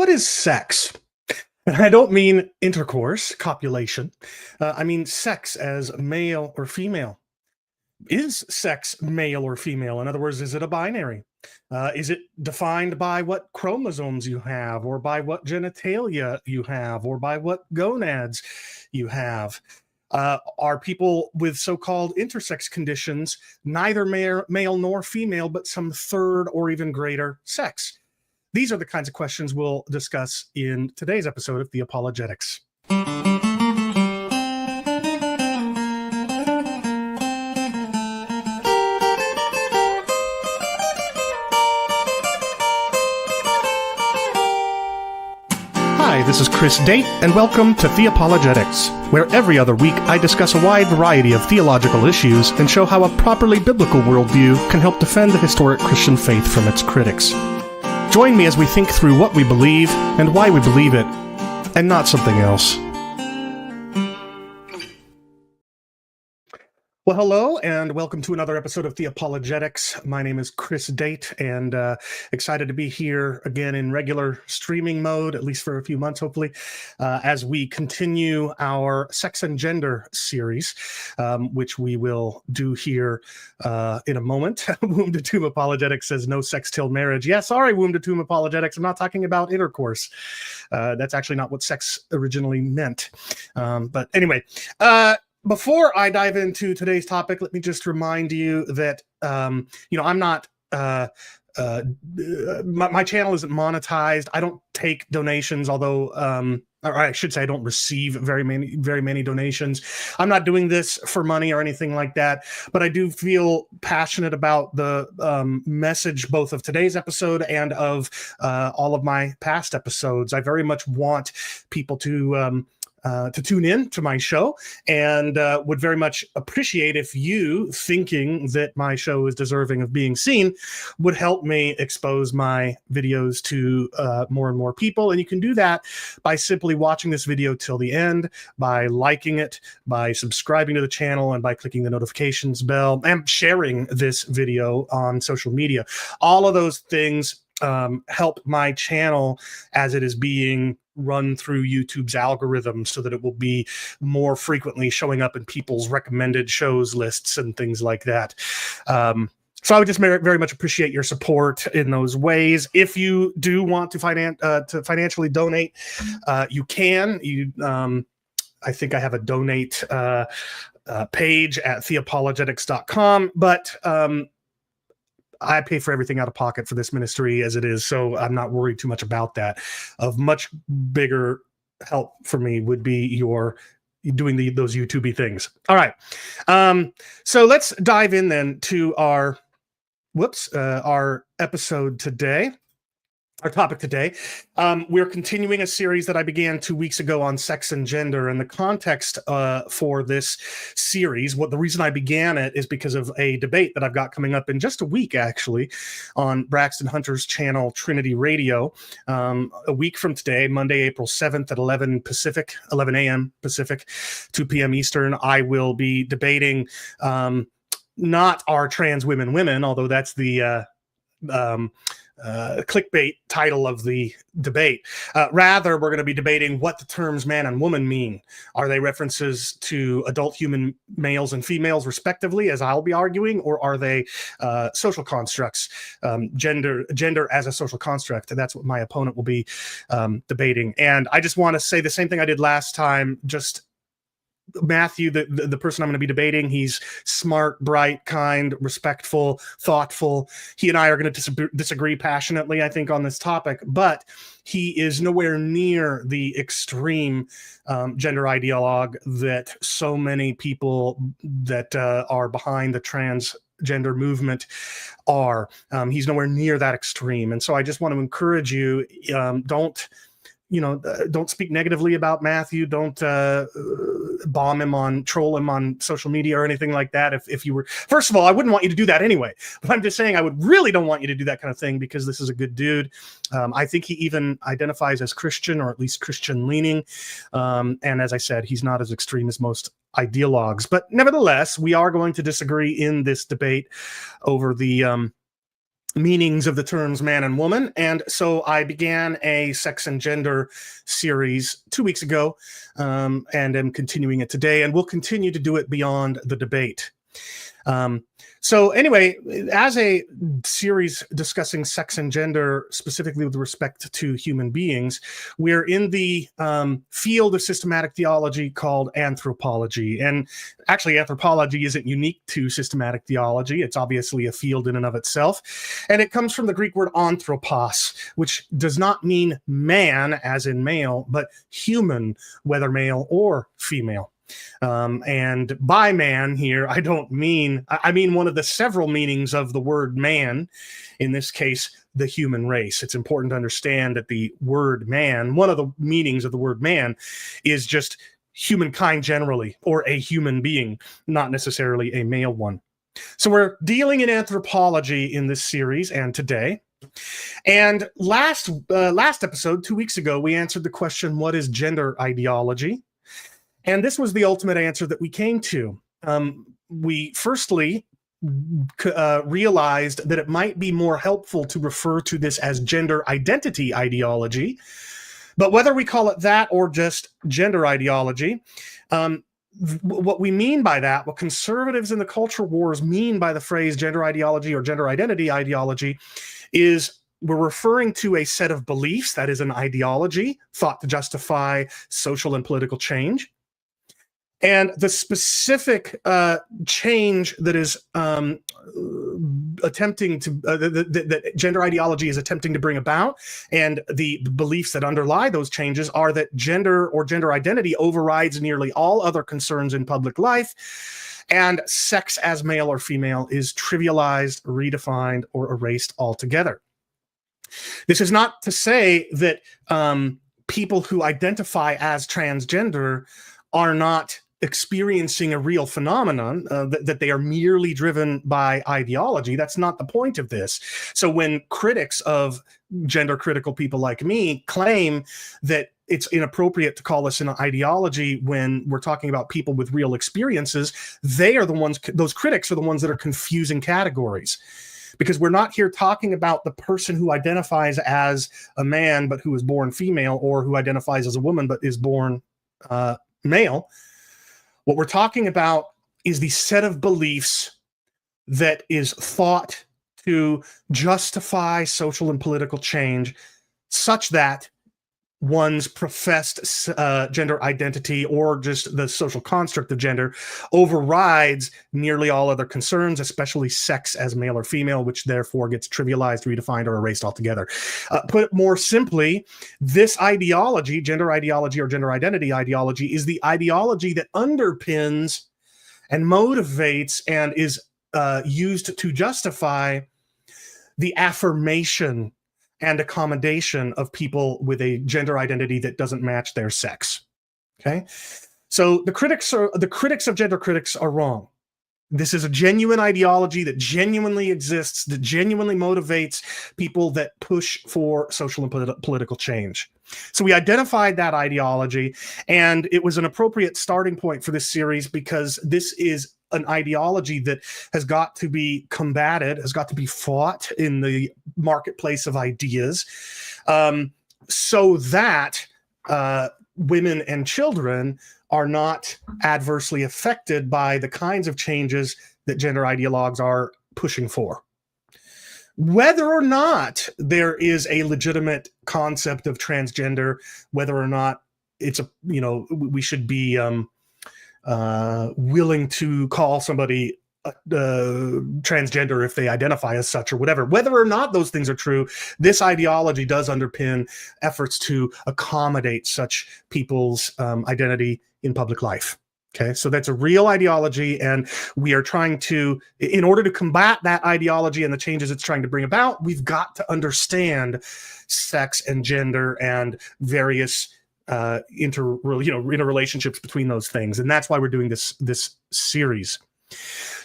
What is sex? And I don't mean intercourse, copulation. I mean sex as male or female. Is sex male or female? In other words, is it a binary? Is it defined by what chromosomes you have, or by what genitalia you have, or by what gonads you have? Are people with so-called intersex conditions neither male nor female, but some third or even greater sex? These are the kinds of questions we'll discuss in today's episode of Theopologetics. Hi, this is Chris Date, and welcome to Theopologetics, where every other week I discuss a wide variety of theological issues and show how a properly biblical worldview can help defend the historic Christian faith from its critics. Join me as we think through what we believe and why we believe it, and not something else. Well, hello, and welcome to another episode of Theopologetics. My name is Chris Date, and excited to be here again in regular streaming mode, at least for a few months, hopefully, as we continue our Sex and Gender series, which we will do here in a moment. Womb to Tomb Apologetics says no sex till marriage. Yeah, sorry, Womb to Tomb Apologetics. I'm not talking about intercourse. That's actually not what sex originally meant. But anyway, before I dive into today's topic, let me just remind you that, I'm not, my channel isn't monetized. I don't take donations, although, or I should say I don't receive very many donations. I'm not doing this for money or anything like that, but I do feel passionate about the message both of today's episode and of all of my past episodes. I very much want people to tune in to my show, and would very much appreciate if you, thinking that my show is deserving of being seen, would help me expose my videos to more and more people. And you can do that by simply watching this video till the end, by liking it, by subscribing to the channel, and by clicking the notifications bell, and sharing this video on social media. All of those things help my channel as it is being run through YouTube's algorithm, so that it will be more frequently showing up in people's recommended shows lists and things like that. So I would just very much appreciate your support in those ways. If you do want to financially donate, you can. I think I have a donate page at theopologetics.com, but I pay for everything out of pocket for this ministry as it is, so I'm not worried too much about that. Of much bigger help for me would be your doing those YouTube-y things. All right, so let's dive in then to our episode today. Our topic today. We're continuing a series that I began 2 weeks ago on sex and gender, and the context for this series, the reason I began it is because of a debate that I've got coming up in just a week, actually, on Braxton Hunter's channel, Trinity Radio. A week from today, Monday, April 7th at 11 a.m. Pacific, 2 p.m. Eastern, I will be debating not our trans women, although that's the clickbait title of the debate. Rather, we're going to be debating what the terms man and woman mean. Are they references to adult human males and females respectively, as I'll be arguing, or are they social constructs, gender as a social construct? And that's what my opponent will be debating. And I just want to say the same thing I did last time. Just Matthew, the person I'm going to be debating, he's smart, bright, kind, respectful, thoughtful. He and I are going to disagree passionately, I think, on this topic, but he is nowhere near the extreme gender ideologue that so many people that are behind the transgender movement are. He's nowhere near that extreme. And so I just want to encourage you, don't speak negatively about Matthew. Don't troll him on social media or anything like that. If you were, first of all, I wouldn't want you to do that anyway. But I'm just saying I really don't want you to do that kind of thing, because this is a good dude. I think he even identifies as Christian, or at least Christian leaning. And as I said, he's not as extreme as most ideologues. But nevertheless, we are going to disagree in this debate over the meanings of the terms man and woman. And so I began a sex and gender series 2 weeks ago, and am continuing it today, and we'll continue to do it beyond the debate. So anyway, as a series discussing sex and gender, specifically with respect to human beings, we're in the field of systematic theology called anthropology. And actually, anthropology isn't unique to systematic theology. It's obviously a field in and of itself. And it comes from the Greek word anthropos, which does not mean man, as in male, but human, whether male or female. And by man here, I mean one of the several meanings of the word man, in this case, the human race. It's important to understand that the word man, one of the meanings of the word man, is just humankind generally, or a human being, not necessarily a male one. So we're dealing in anthropology in this series and today. And last episode, 2 weeks ago, we answered the question, what is gender ideology? And this was the ultimate answer that we came to. We firstly realized that it might be more helpful to refer to this as gender identity ideology. But whether we call it that or just gender ideology, what we mean by that, what conservatives in the culture wars mean by the phrase gender ideology or gender identity ideology, is we're referring to a set of beliefs, that is an ideology, thought to justify social and political change. And the specific change that is attempting to, that gender ideology is attempting to bring about, and the beliefs that underlie those changes are that gender or gender identity overrides nearly all other concerns in public life, and sex as male or female is trivialized, redefined, or erased altogether. This is not to say that people who identify as transgender are not experiencing a real phenomenon, that they are merely driven by ideology. That's not the point of this. So when critics of gender critical people like me claim that it's inappropriate to call this an ideology when we're talking about people with real experiences, they are the ones, those critics are the ones that are confusing categories. Because we're not here talking about the person who identifies as a man but who is born female, or who identifies as a woman but is born male. What we're talking about is the set of beliefs that is thought to justify social and political change, such that one's professed gender identity, or just the social construct of gender, overrides nearly all other concerns, especially sex as male or female, which therefore gets trivialized, redefined, or erased altogether. Put more simply, this ideology, gender ideology or gender identity ideology, is the ideology that underpins and motivates and is used to justify the affirmation and accommodation of people with a gender identity that doesn't match their sex. Okay, so the critics of gender critics are wrong. This is a genuine ideology that genuinely exists, that genuinely motivates people that push for social and political change. So we identified that ideology, and it was an appropriate starting point for this series, because this is an ideology that has got to be combated, has got to be fought in the marketplace of ideas, so that women and children are not adversely affected by the kinds of changes that gender ideologues are pushing for. Whether or not there is a legitimate concept of transgender, whether or not it's we should be willing to call somebody transgender if they identify as such, or whatever. Whether or not those things are true, this ideology does underpin efforts to accommodate such people's identity in public life. Okay, so that's a real ideology, and we are trying to, in order to combat that ideology and the changes it's trying to bring about, we've got to understand sex and gender and various interrelationships between those things, and that's why we're doing this series.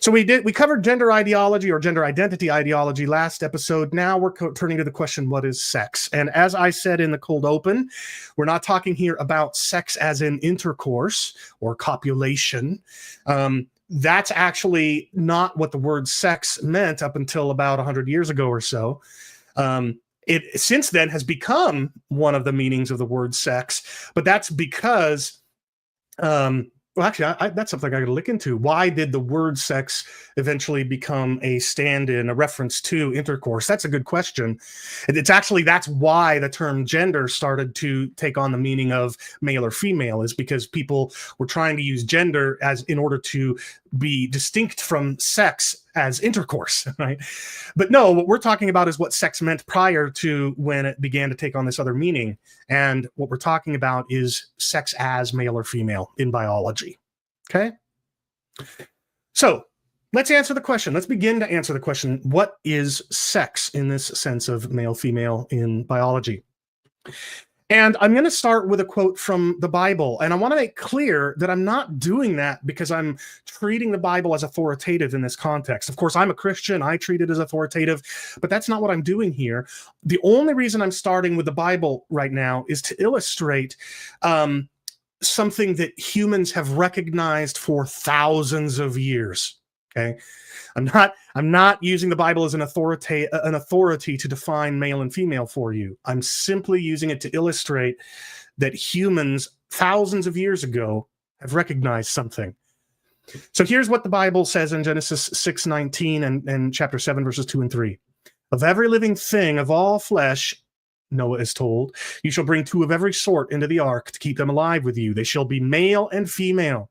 So we covered gender ideology or gender identity ideology last episode. Now we're turning to the question, what is sex? And as I said in the cold open, we're not talking here about sex as in intercourse or copulation. That's actually not what the word sex meant up until about 100 years ago or so. It since then has become one of the meanings of the word sex, but that's because well, actually, that's something I got to look into. Why did the word sex eventually become a stand-in, a reference to intercourse? That's a good question. It's actually, that's why the term gender started to take on the meaning of male or female, is because people were trying to use gender as in order to be distinct from sex as intercourse, right? But no, what we're talking about is what sex meant prior to when it began to take on this other meaning. And what we're talking about is sex as male or female in biology. Okay? So let's answer the question. Let's begin to answer the question, what is sex in this sense of male-female in biology? And I'm going to start with a quote from the Bible. And I want to make clear that I'm not doing that because I'm treating the Bible as authoritative in this context. Of course, I'm a Christian. I treat it as authoritative, but that's not what I'm doing here. The only reason I'm starting with the Bible right now is to illustrate something that humans have recognized for thousands of years. Okay. I'm not using the Bible as an authority to define male and female for you. I'm simply using it to illustrate that humans thousands of years ago have recognized something. So here's what the Bible says in Genesis 6:19 and chapter 7, verses 2 and 3. Of every living thing of all flesh, Noah is told, you shall bring 2 of every sort into the ark to keep them alive with you. They shall be male and female,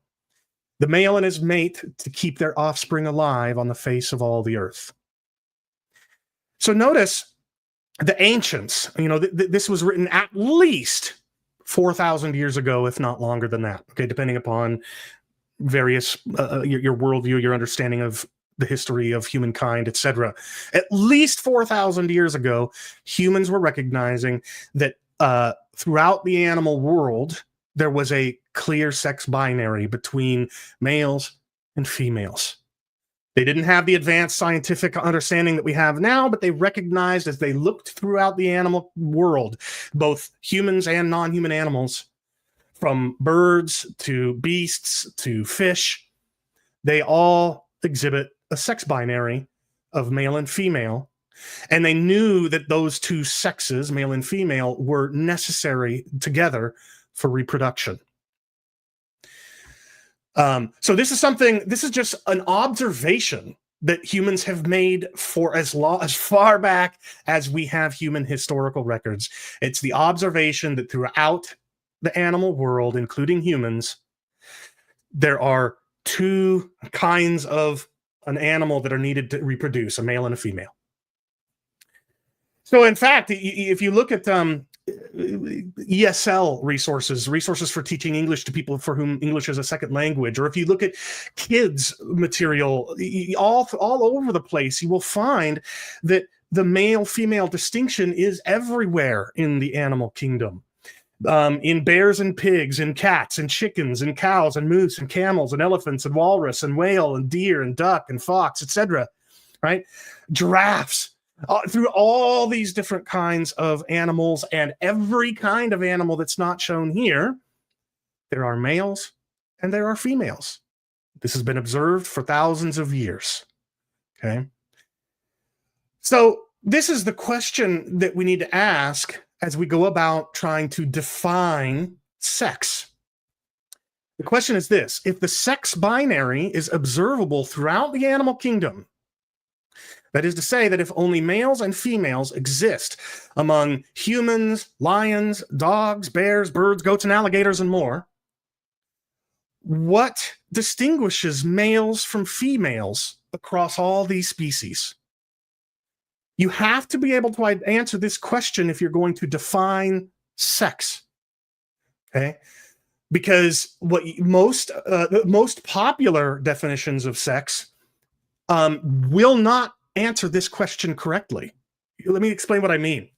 the male and his mate, to keep their offspring alive on the face of all the earth. So notice the ancients, this was written at least 4,000 years ago, if not longer than that, okay, depending upon various, your worldview, your understanding of the history of humankind, etc. At least 4,000 years ago, humans were recognizing that throughout the animal world, there was a clear sex binary between males and females. They didn't have the advanced scientific understanding that we have now, but they recognized as they looked throughout the animal world, both humans and non-human animals, from birds to beasts to fish, they all exhibit a sex binary of male and female. And they knew that those two sexes, male and female, were necessary together for reproduction. So this is just an observation that humans have made for as far back as we have human historical records. It's the observation that throughout the animal world, including humans, there are 2 kinds of an animal that are needed to reproduce, a male and a female. So in fact, if you look at ESL resources for teaching English to people for whom English is a second language, or if you look at kids material all over the place, you will find that the male-female distinction is everywhere in the animal kingdom. In bears and pigs, in cats and chickens and cows and moose and camels and elephants and walrus and whale and deer and duck and fox, etc. Right? Giraffes. Through all these different kinds of animals, and every kind of animal that's not shown here, there are males and there are females. This has been observed for thousands of years. Okay. So this is the question that we need to ask as we go about trying to define sex. The question is this: if the sex binary is observable throughout the animal kingdom, that is to say that if only males and females exist among humans, lions, dogs, bears, birds, goats, and alligators, and more, what distinguishes males from females across all these species? You have to be able to answer this question if you're going to define sex. Okay? Because what most popular definitions of sex will not answer this question correctly. Let me explain what I mean.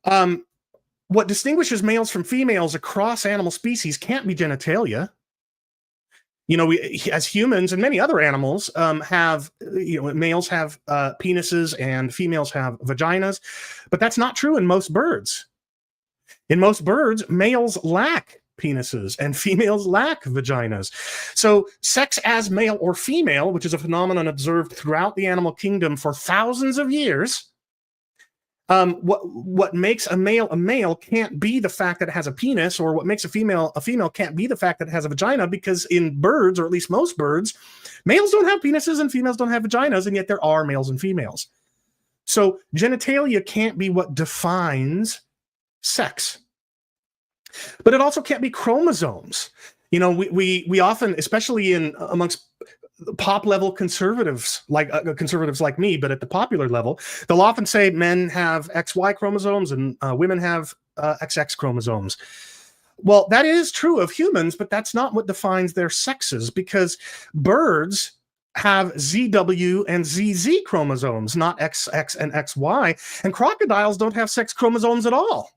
What distinguishes males from females across animal species can't be genitalia. We, as humans and many other animals, males have penises and females have vaginas, but that's not true in most birds. In most birds, males lack penises and females lack vaginas. So sex as male or female, which is a phenomenon observed throughout the animal kingdom for thousands of years, what makes a male can't be the fact that it has a penis, or what makes a female can't be the fact that it has a vagina, because in birds, or at least most birds, males don't have penises and females don't have vaginas, and yet there are males and females. So genitalia can't be what defines sex. But it also can't be chromosomes. You know, we often, especially amongst pop level conservatives like me, but at the popular level, they'll often say men have XY chromosomes and women have XX chromosomes. Well, that is true of humans, but that's not what defines their sexes, because birds have ZW and ZZ chromosomes, not XX and XY, and crocodiles don't have sex chromosomes at all.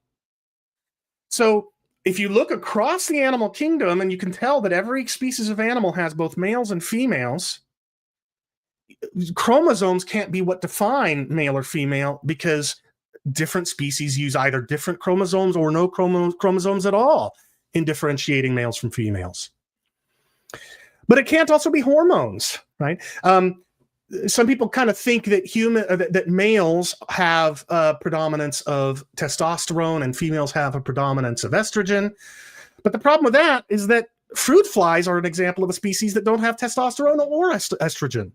So if you look across the animal kingdom, and you can tell that every species of animal has both males and females, chromosomes can't be what define male or female, because different species use either different chromosomes or no chromosomes at all in differentiating males from females. But it can't also be hormones, right? Some people kind of think that that males have a predominance of testosterone and females have a predominance of estrogen. But the problem with that is that fruit flies are an example of a species that don't have testosterone or estrogen.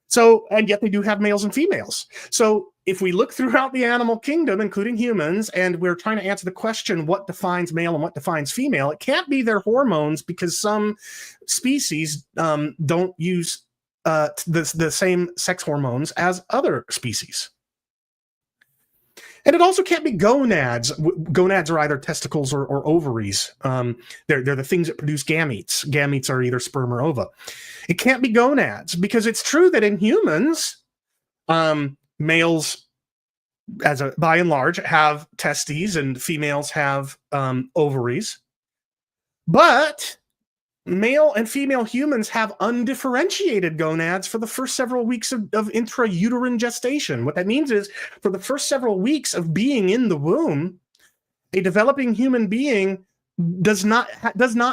So, and yet they do have males and females. So if we look throughout the animal kingdom, including humans, and we're trying to answer the question, what defines male and what defines female, it can't be their hormones, because some species don't use the same sex hormones as other species. And it also can't be gonads. Gonads are either testicles or ovaries. They're the things that produce gametes. Gametes are either sperm or ova. It can't be gonads, because it's true that in humans, males, by and large, have testes and females have ovaries. But male and female humans have undifferentiated gonads for the first several weeks of intrauterine gestation. What that means is, for the first several weeks of being in the womb, a developing human being does not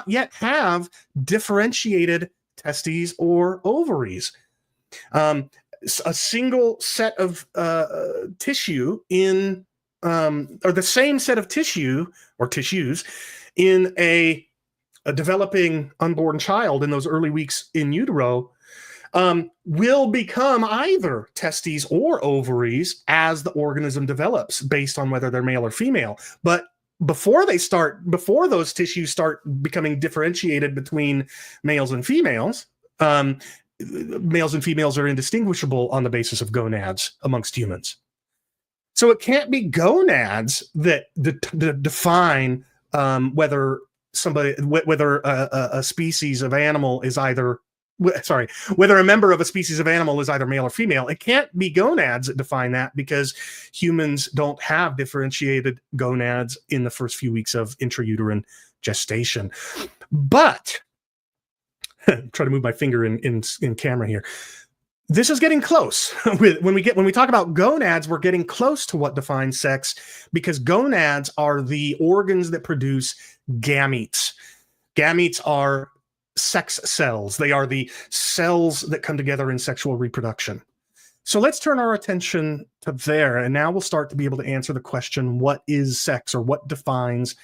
yet have differentiated testes or ovaries. A single set of tissue or the same set of tissue or tissues in a developing unborn child in those early weeks in utero will become either testes or ovaries as the organism develops, based on whether they're male or female. But before those tissues start becoming differentiated between males and females, males and females are indistinguishable on the basis of gonads amongst humans. So it can't be gonads that define whether a species of animal is whether a member of a species of animal is either male or female. It can't be gonads that define that, because humans don't have differentiated gonads in the first few weeks of intrauterine gestation. But try to move my finger in camera here. This is getting close. When we talk about gonads, we're getting close to what defines sex, because gonads are the organs that produce gametes. Gametes are sex cells. They are the cells that come together in sexual reproduction. So let's turn our attention to there, and now we'll start to be able to answer the question, what is sex, or what defines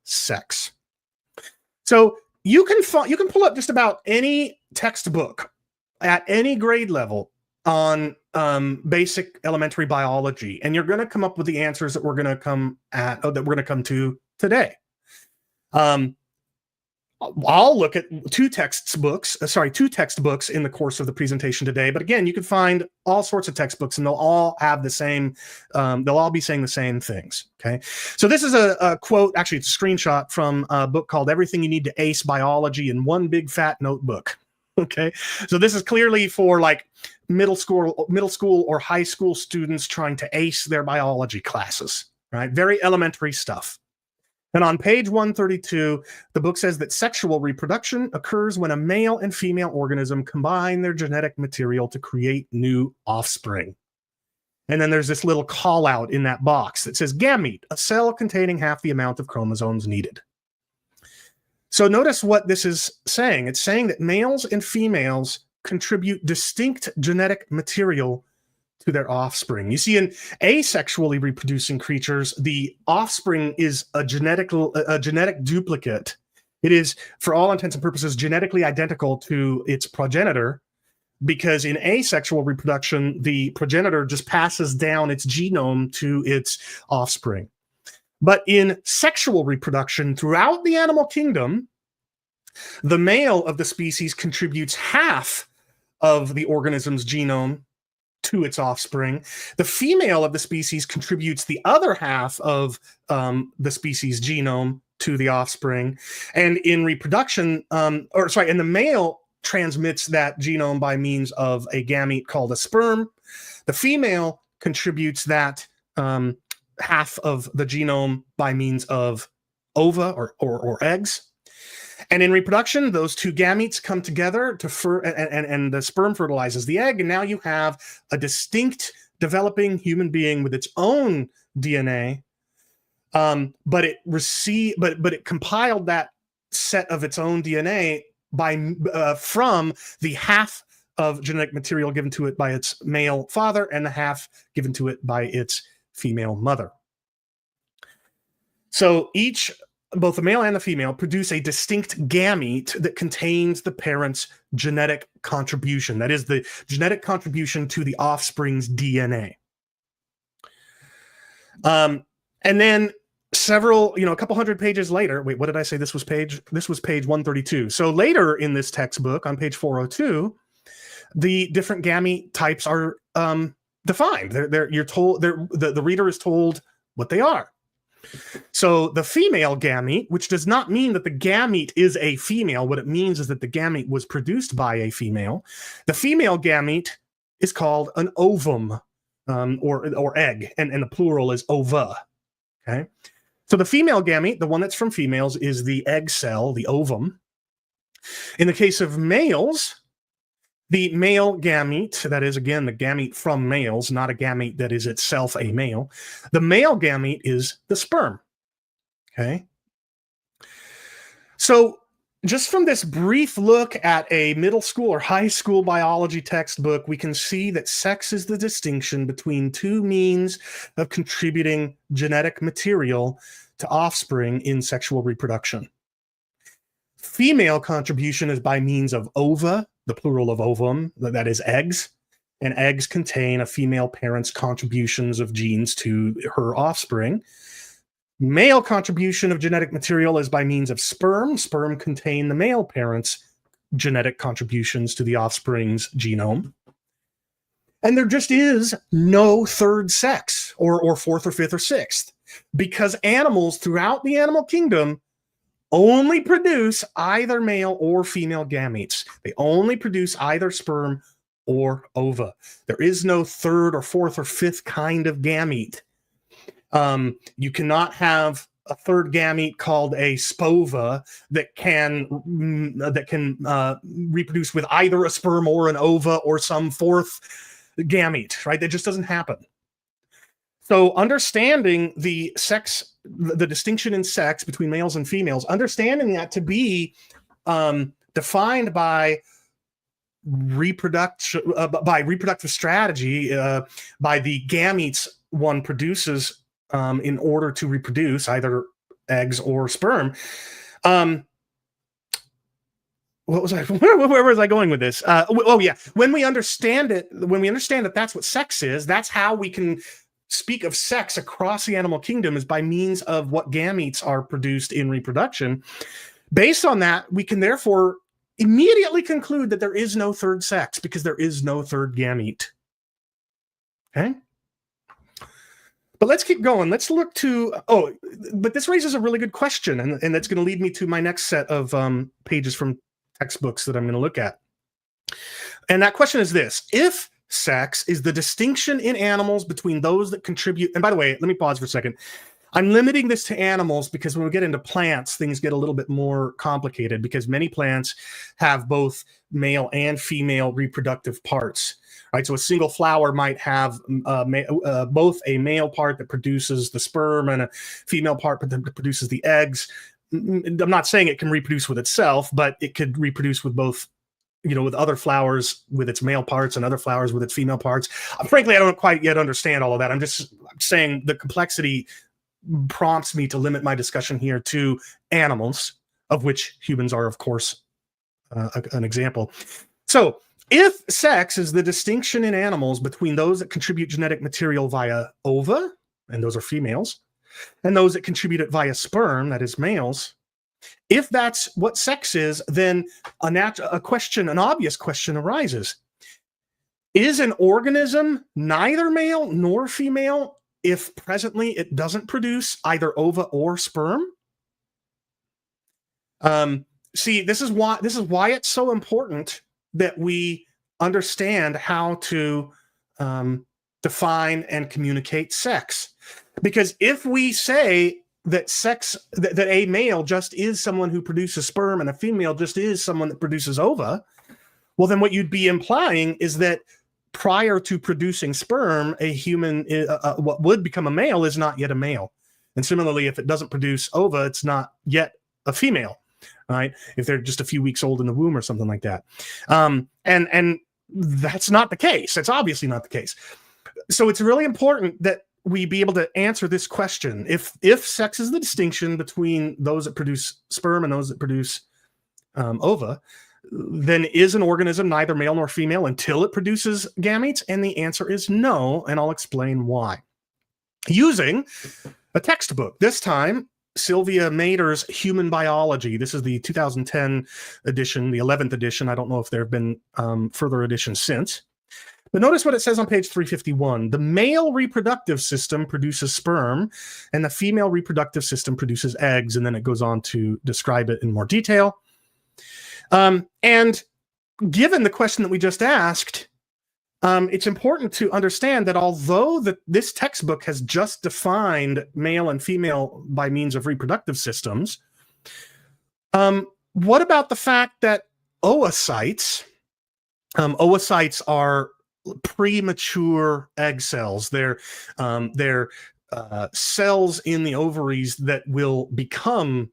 sex? So you can pull up just about any textbook at any grade level on basic elementary biology, and you're going to come up with the answers that we're going to come to today. I'll look at two textbooks in the course of the presentation today. But again, you can find all sorts of textbooks, and they'll all have the same. They'll all be saying the same things. Okay, so this is a quote. Actually, it's a screenshot from a book called "Everything You Need to Ace Biology in One Big Fat Notebook." Okay, so this is clearly for like middle school or high school students trying to ace their biology classes. Right, very elementary stuff. And on page 132, the book says that sexual reproduction occurs when a male and female organism combine their genetic material to create new offspring. And then there's this little call out in that box that says gamete, a cell containing half the amount of chromosomes needed. So notice what this is saying. It's saying that males and females contribute distinct genetic material to their offspring. You see, in asexually reproducing creatures, the offspring is a genetic duplicate. It is, for all intents and purposes, genetically identical to its progenitor, because in asexual reproduction, the progenitor just passes down its genome to its offspring. But in sexual reproduction throughout the animal kingdom, the male of the species contributes half of the organism's genome to its offspring. The female of the species contributes the other half of the species' genome to the offspring. And in reproduction, and the male transmits that genome by means of a gamete called a sperm. The female contributes that half of the genome by means of ova or eggs. And in reproduction, those two gametes come together and the sperm fertilizes the egg, and now you have a distinct developing human being with its own DNA. But it compiled that set of its own DNA from the half of genetic material given to it by its male father and the half given to it by its female mother. So both the male and the female produce a distinct gamete that contains the parent's genetic contribution. That is the genetic contribution to the offspring's DNA. And then a couple hundred pages later, wait, what did I say? This was page 132. So later in this textbook on page 402, the different gamete types are defined. The reader is told what they are. So the female gamete, which does not mean that the gamete is a female. What it means is that the gamete was produced by a female. The female gamete is called an ovum, or egg, and the plural is ova. Okay. So the female gamete, the one that's from females, is the egg cell, the ovum. In the case of males, the male gamete, that is, again, the gamete from males, not a gamete that is itself a male. The male gamete is the sperm. Okay. So just from this brief look at a middle school or high school biology textbook, we can see that sex is the distinction between two means of contributing genetic material to offspring in sexual reproduction. Female contribution is by means of ova, the plural of ovum, that is eggs, and eggs contain a female parent's contributions of genes to her offspring. Male contribution of genetic material is by means of sperm. Sperm contain the male parent's genetic contributions to the offspring's genome. And there just is no third sex, or fourth or fifth or sixth, because animals throughout the animal kingdom only produce either male or female gametes. They only produce either sperm or ova. There is no third or fourth or fifth kind of gamete. You cannot have a third gamete called a spova that can reproduce with either a sperm or an ova or some fourth gamete, right? That just doesn't happen. So understanding the distinction in sex between males and females, understanding that to be defined by reproductive strategy, by the gametes one produces in order to reproduce, either eggs or sperm. Where was I going with this? When we understand that that's what sex is, that's how we can speak of sex across the animal kingdom, is by means of what gametes are produced in reproduction. Based on that, we can therefore immediately conclude that there is no third sex, because there is no third gamete. Okay? But let's keep going. Let's look to, but this raises a really good question, and that's going to lead me to my next set of pages from textbooks that I'm going to look at. And that question is this: if sex is the distinction in animals between those that contribute, and by the way, let me pause for a second. I'm limiting this to animals because when we get into plants, things get a little bit more complicated, because many plants have both male and female reproductive parts. Right, so a single flower might have both a male part that produces the sperm and a female part that produces the eggs. I'm not saying it can reproduce with itself, but it could reproduce with both, with other flowers with its male parts and other flowers with its female parts. Frankly, I don't quite yet understand all of that. I'm just saying the complexity prompts me to limit my discussion here to animals, of which humans are, of course, an example. So if sex is the distinction in animals between those that contribute genetic material via ova, and those are females, and those that contribute it via sperm, that is males, if that's what sex is, then an obvious question arises. Is an organism neither male nor female if presently it doesn't produce either ova or sperm? See, this is why it's so important that we understand how to define and communicate sex. Because if we say that that a male just is someone who produces sperm and a female just is someone that produces ova, well, then what you'd be implying is that prior to producing sperm, a human, what would become a male, is not yet a male. And similarly, if it doesn't produce ova, it's not yet a female, right? If they're just a few weeks old in the womb or something like that. And that's not the case. It's obviously not the case. So it's really important that we be able to answer this question. If sex is the distinction between those that produce sperm and those that produce ova, then is an organism neither male nor female until it produces gametes? And the answer is no, and I'll explain why. Using a textbook, this time Sylvia Mader's Human Biology. This is the 2010 edition, the 11th edition. I don't know if there have been further editions since. But notice what it says on page 351. The male reproductive system produces sperm, and the female reproductive system produces eggs, and then it goes on to describe it in more detail. And given the question that we just asked, it's important to understand that although this textbook has just defined male and female by means of reproductive systems, what about the fact that oocytes are premature egg cells? They're cells in the ovaries that will become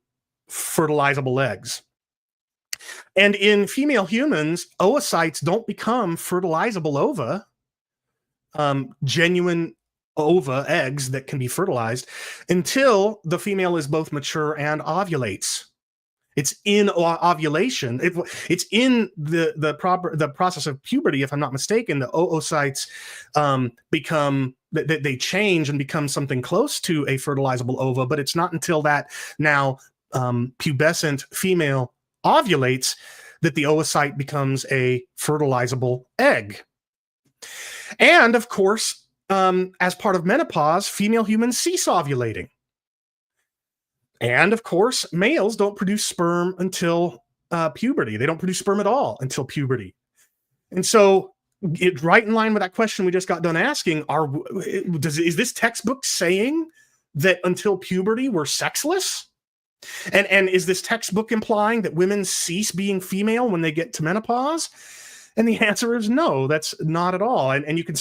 fertilizable eggs. And in female humans, oocytes don't become fertilizable ova, genuine ova eggs that can be fertilized, until the female is both mature and ovulates. It's in ovulation. It's in the process of puberty, if I'm not mistaken. The oocytes they change and become something close to a fertilizable ova, but it's not until that now pubescent female ovulates that the oocyte becomes a fertilizable egg. And of course, as part of menopause, female humans cease ovulating. And of course, males don't produce sperm until puberty. They don't produce sperm at all until puberty. And so, right in line with that question we just got done asking, is this textbook saying that until puberty we're sexless? And is this textbook implying that women cease being female when they get to menopause? And the answer is no, that's not at all. And you can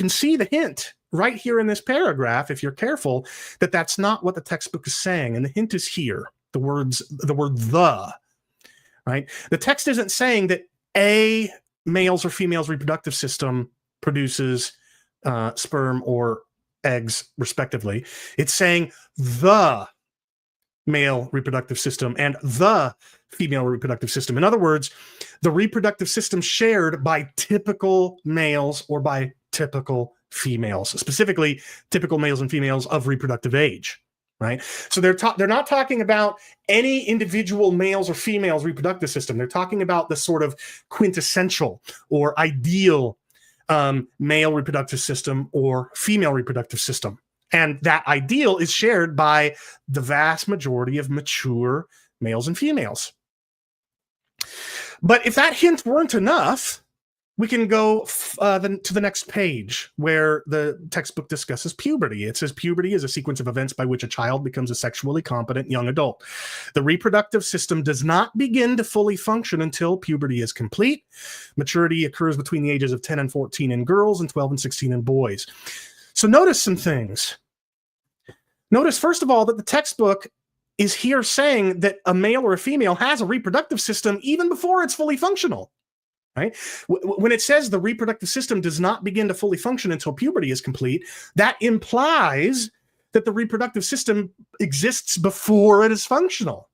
see the hint right here in this paragraph, if you're careful, that that's not what the textbook is saying. And the hint is here, the word the, right? The text isn't saying that a male's or female's reproductive system produces sperm or eggs, respectively. It's saying the male reproductive system and the female reproductive system. In other words, the reproductive system shared by typical males or by typical females, specifically typical males and females of reproductive age, right? So they're not talking about any individual males or females reproductive system. They're talking about the sort of quintessential or ideal male reproductive system or female reproductive system. And that ideal is shared by the vast majority of mature males and females. But if that hint weren't enough, we can go to the next page where the textbook discusses puberty. It says puberty is a sequence of events by which a child becomes a sexually competent young adult. The reproductive system does not begin to fully function until puberty is complete. Maturity occurs between the ages of 10 and 14 in girls and 12 and 16 in boys. So notice some things. Notice, first of all, that the textbook is here saying that a male or a female has a reproductive system even before it's fully functional, right? When it says the reproductive system does not begin to fully function until puberty is complete, that implies that the reproductive system exists before it is functional.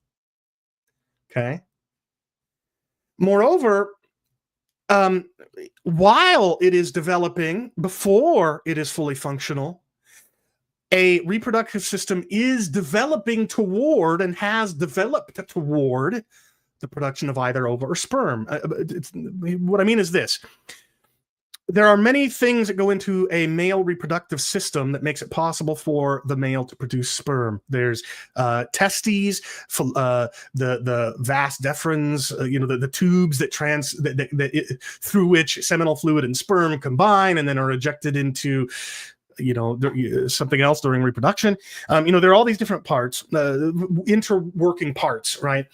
Okay. Moreover, while it is developing before it is fully functional, a reproductive system is developing toward and has developed toward the production of either ova or sperm. What I mean is this. There are many things that go into a male reproductive system that makes it possible for the male to produce sperm. There's testes, the vas deferens, the tubes that through which seminal fluid and sperm combine and then are ejected into something else during reproduction. There are all these different parts, interworking parts, right?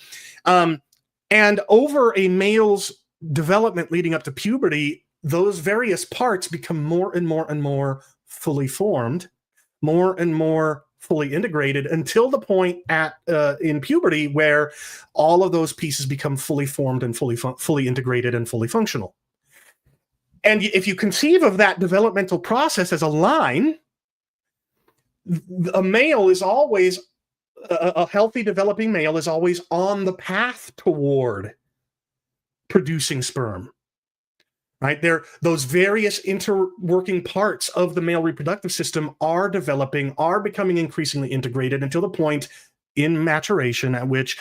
And over a male's development leading up to puberty, those various parts become more and more and more fully formed, more and more fully integrated, until the point in puberty where all of those pieces become fully formed and fully integrated and fully functional. And if you conceive of that developmental process as a line, a male is always, a healthy developing male is always on the path toward producing sperm. Right? Those various interworking parts of the male reproductive system are developing, are becoming increasingly integrated until the point in maturation at which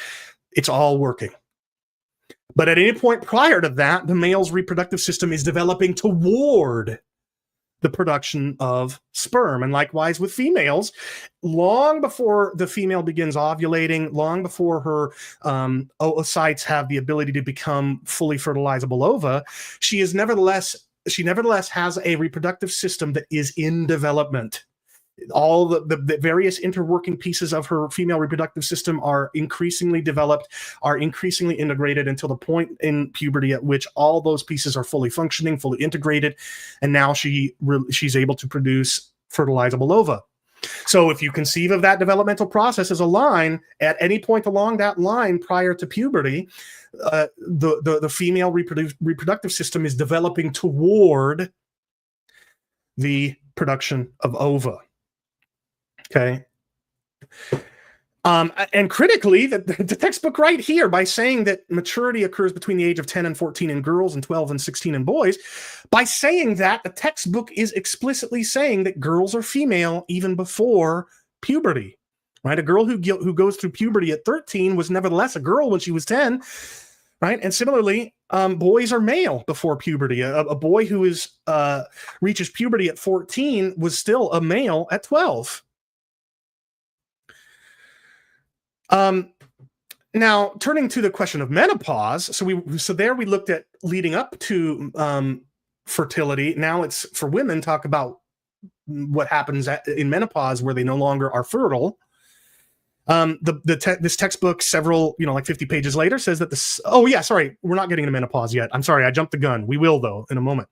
it's all working. But at any point prior to that, the male's reproductive system is developing toward the production of sperm. And likewise with females, long before the female begins ovulating, long before her oocytes have the ability to become fully fertilizable ova, she nevertheless has a reproductive system that is in development. All the various interworking pieces of her female reproductive system are increasingly developed, are increasingly integrated until the point in puberty at which all those pieces are fully functioning, fully integrated, and now she's able to produce fertilizable ova. So if you conceive of that developmental process as a line, at any point along that line prior to puberty, the female reproductive system is developing toward the production of ova. Okay. And critically, the textbook right here, by saying that maturity occurs between the age of 10 and 14 in girls and 12 and 16 in boys, by saying that, the textbook is explicitly saying that girls are female even before puberty. Right? A girl who goes through puberty at 13 was nevertheless a girl when she was 10. Right? And similarly, boys are male before puberty. A boy who reaches puberty at 14 was still a male at 12. Now, turning to the question of menopause, so there we looked at leading up to fertility. Now it's for women, talk about what happens in menopause where they no longer are fertile. This textbook, several, like 50 pages later, says that this. Oh yeah, sorry, we're not getting into menopause yet. I'm sorry, I jumped the gun. We will though in a moment.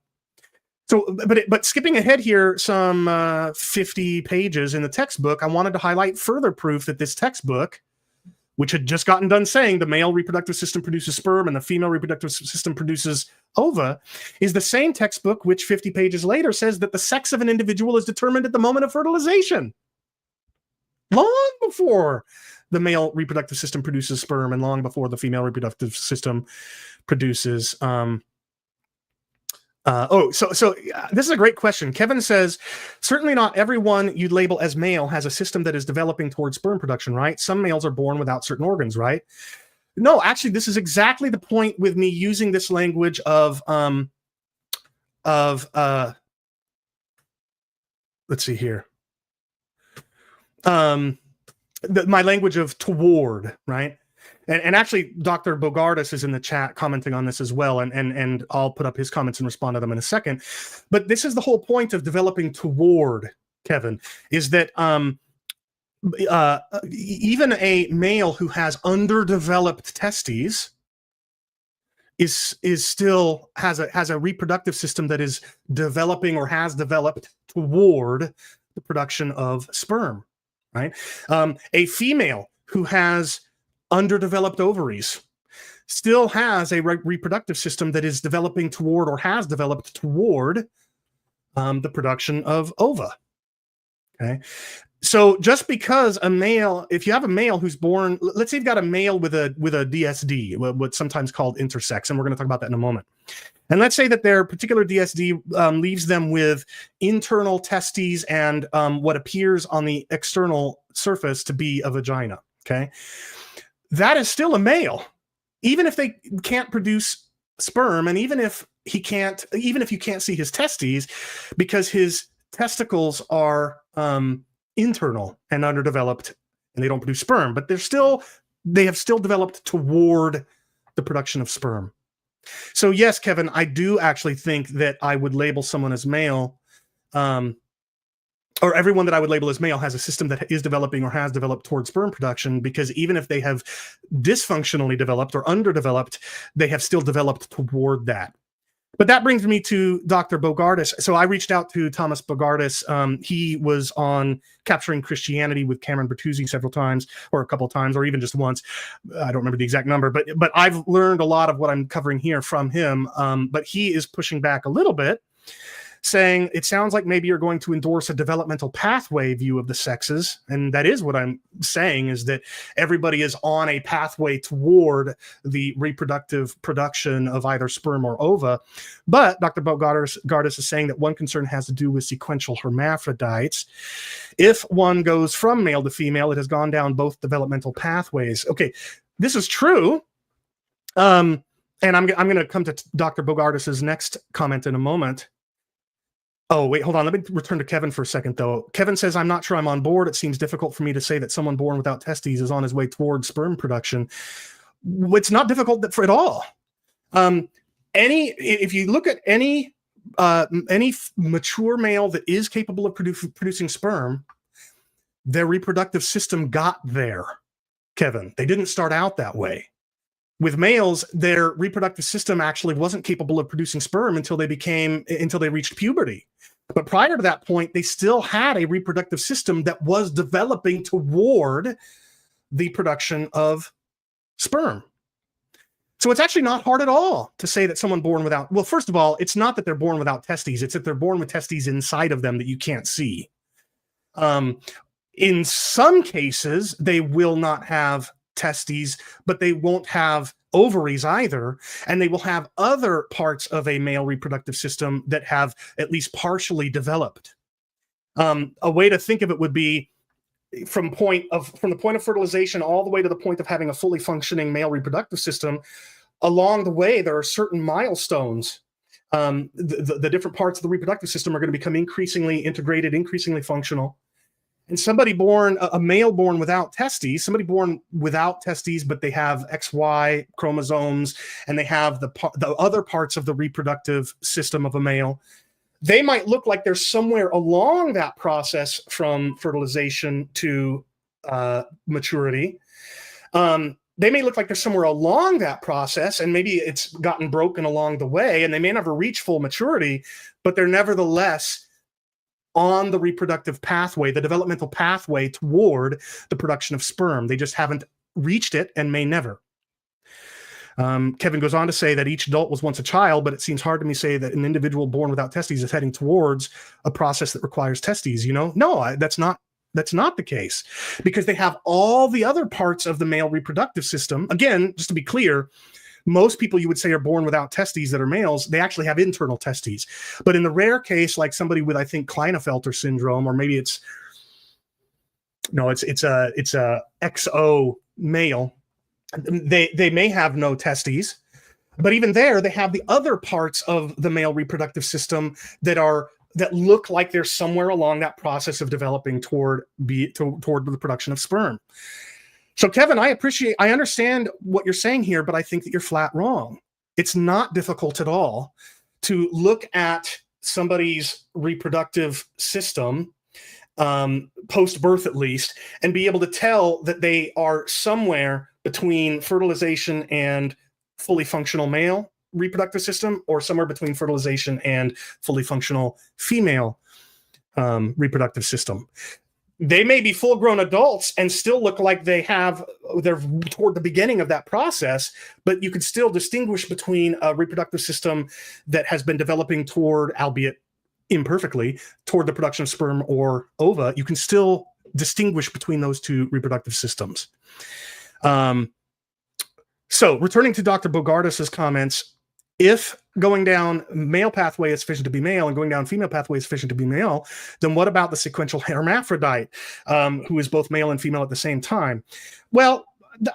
So, but skipping ahead here, some 50 pages in the textbook, I wanted to highlight further proof that this textbook, which had just gotten done saying the male reproductive system produces sperm and the female reproductive system produces ova, is the same textbook which 50 pages later says that the sex of an individual is determined at the moment of fertilization. Long before the male reproductive system produces sperm and long before the female reproductive system produces this is a great question. Kevin says, certainly not everyone you'd label as male has a system that is developing towards sperm production, right? Some males are born without certain organs, right? No, actually, this is exactly the point with me using this language of let's see here. My language of toward, right? And actually, Dr. Bogardus is in the chat commenting on this as well, and I'll put up his comments and respond to them in a second. But this is the whole point of developing toward, Kevin, is that even a male who has underdeveloped testes is still has a reproductive system that is developing or has developed toward the production of sperm, right? A female who has underdeveloped ovaries still has a reproductive system that is developing toward or has developed toward the production of ova. Okay. So just because a male, if you have a male who's born, let's say you've got a male with a DSD, what's sometimes called intersex, and we're going to talk about that in a moment. And let's say that their particular DSD leaves them with internal testes and what appears on the external surface to be a vagina. Okay. That is still a male, even if they can't produce sperm, and even if you can't see his testes, because his testicles are internal and underdeveloped and they don't produce sperm, but they have still developed toward the production of sperm. So yes, Kevin, I do actually think that I would label someone as male, or everyone that I would label as male has a system that is developing or has developed towards sperm production, because even if they have dysfunctionally developed or underdeveloped, they have still developed toward that. But that brings me to Dr. Bogardus. So I reached out to Thomas Bogardus. He was on Capturing Christianity with Cameron Bertuzzi several times, or a couple of times, or even just once. I don't remember the exact number, but I've learned a lot of what I'm covering here from him. But he is pushing back a little bit, saying it sounds like maybe you're going to endorse a developmental pathway view of the sexes. And that is what I'm saying, is that everybody is on a pathway toward the reproductive production of either sperm or ova. But Dr. Bogardus is saying that one concern has to do with sequential hermaphrodites. If one goes from male to female, it has gone down both developmental pathways. Okay, this is true. And I'm going to come to Dr. Bogardus's next comment in a moment. Oh, wait, hold on. Let me return to Kevin for a second, though. Kevin says, I'm not sure I'm on board. It seems difficult for me to say that someone born without testes is on his way towards sperm production. It's not difficult at all. If you look at any mature male that is capable of producing sperm, their reproductive system got there, Kevin. They didn't start out that way. With males, their reproductive system actually wasn't capable of producing sperm until they reached puberty. But prior to that point, they still had a reproductive system that was developing toward the production of sperm. So it's actually not hard at all to say that someone born without, well, first of all, it's not that they're born without testes, it's that they're born with testes inside of them that you can't see. In some cases, they will not have testes, but they won't have ovaries either, and they will have other parts of a male reproductive system that have at least partially developed. A way to think of it would be from the point of fertilization all the way to the point of having a fully functioning male reproductive system. Along the way, there are certain milestones. The different parts of the reproductive system are going to become increasingly integrated, increasingly functional. And a male born without testes, but they have XY chromosomes, and they have the other parts of the reproductive system of a male, they might look like they're somewhere along that process from fertilization to maturity. They may look like they're somewhere along that process, and maybe it's gotten broken along the way, and they may never reach full maturity, but they're nevertheless on the reproductive pathway, the developmental pathway toward the production of sperm. They just haven't reached it and may never. Kevin goes on to say that each adult was once a child, but it seems hard to me to say that an individual born without testes is heading towards a process that requires testes. No, that's not the case, because they have all the other parts of the male reproductive system. Again, just to be clear, most people you would say are born without testes that are males, they actually have internal testes. But in the rare case, like somebody with, I think, Klinefelter syndrome, or maybe it's a XO male, they may have no testes. But even there, they have the other parts of the male reproductive system that look like they're somewhere along that process of developing toward the production of sperm. So, Kevin, I understand what you're saying here, but I think that you're flat wrong. It's not difficult at all to look at somebody's reproductive system, post-birth at least, and be able to tell that they are somewhere between fertilization and fully functional male reproductive system, or somewhere between fertilization and fully functional female reproductive system. they may be full-grown adults and still look like they're toward the beginning of that process, but you can still distinguish between a reproductive system that has been developing toward, albeit imperfectly, toward the production of sperm or ova. You can still distinguish between those two reproductive systems. So returning to Dr. Bogardus's comments, if going down male pathway is sufficient to be male and going down female pathway is sufficient to be male, then what about the sequential hermaphrodite who is both male and female at the same time? Well,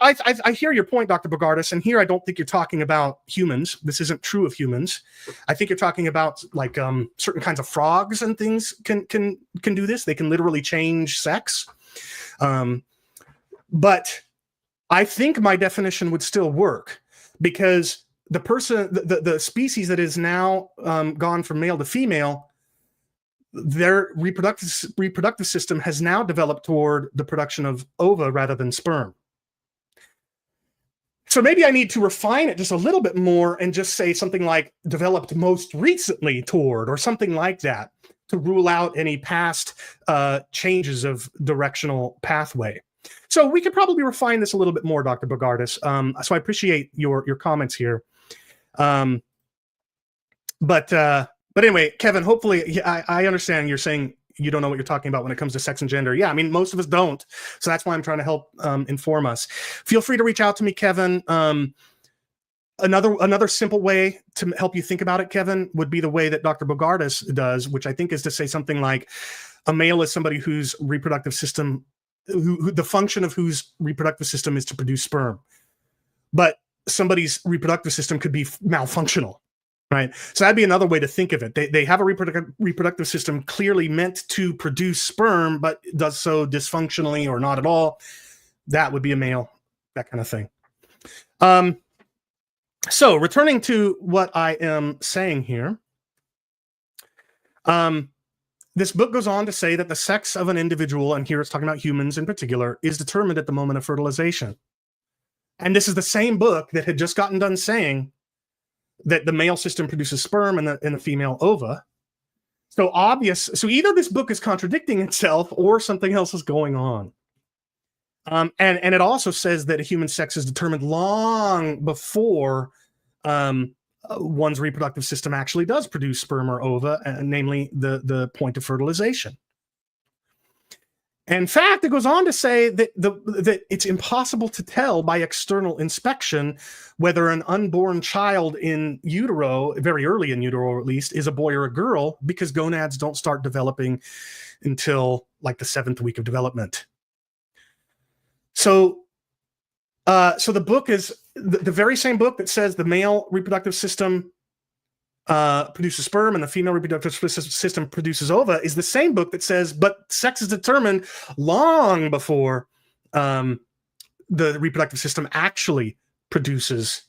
I hear your point, Dr. Bogardus, and here I don't think you're talking about humans. This isn't true of humans. I think you're talking about like certain kinds of frogs and things can do this. They can literally change sex. But I think my definition would still work, because the species that is now gone from male to female, their reproductive system has now developed toward the production of ova rather than sperm. So maybe I need to refine it just a little bit more and just say something like developed most recently toward, or something like that, to rule out any past changes of directional pathway. So we could probably refine this a little bit more, Dr. Bogardus. So I appreciate your comments here. But anyway, Kevin, hopefully I understand you're saying you don't know what you're talking about when it comes to sex and gender. Yeah, I mean, most of us don't. So that's why I'm trying to help inform us. Feel free to reach out to me, Kevin. Another simple way to help you think about it, Kevin, would be the way that Dr. Bogardus does, which I think is to say something like a male is somebody whose reproductive system, who the function of whose reproductive system is to produce sperm. But somebody's reproductive system could be malfunctional, right? So that'd be another way to think of it. They have a reproductive system clearly meant to produce sperm, but does so dysfunctionally or not at all. That would be a male, that kind of thing. So returning to what I am saying here, this book goes on to say that the sex of an individual, and here it's talking about humans in particular, is determined at the moment of fertilization. And this is the same book that had just gotten done saying that the male system produces sperm and the female ova. So either this book is contradicting itself or something else is going on. And it also says that a human sex is determined long before one's reproductive system actually does produce sperm or ova, namely the point of fertilization. In fact, it goes on to say that that it's impossible to tell by external inspection whether an unborn child in utero, very early in utero at least, is a boy or a girl, because gonads don't start developing until like the 7th week of development. So the book is the very same book that says the male reproductive system produces sperm and the female reproductive system produces ova is the same book that says, but sex is determined long before the reproductive system actually produces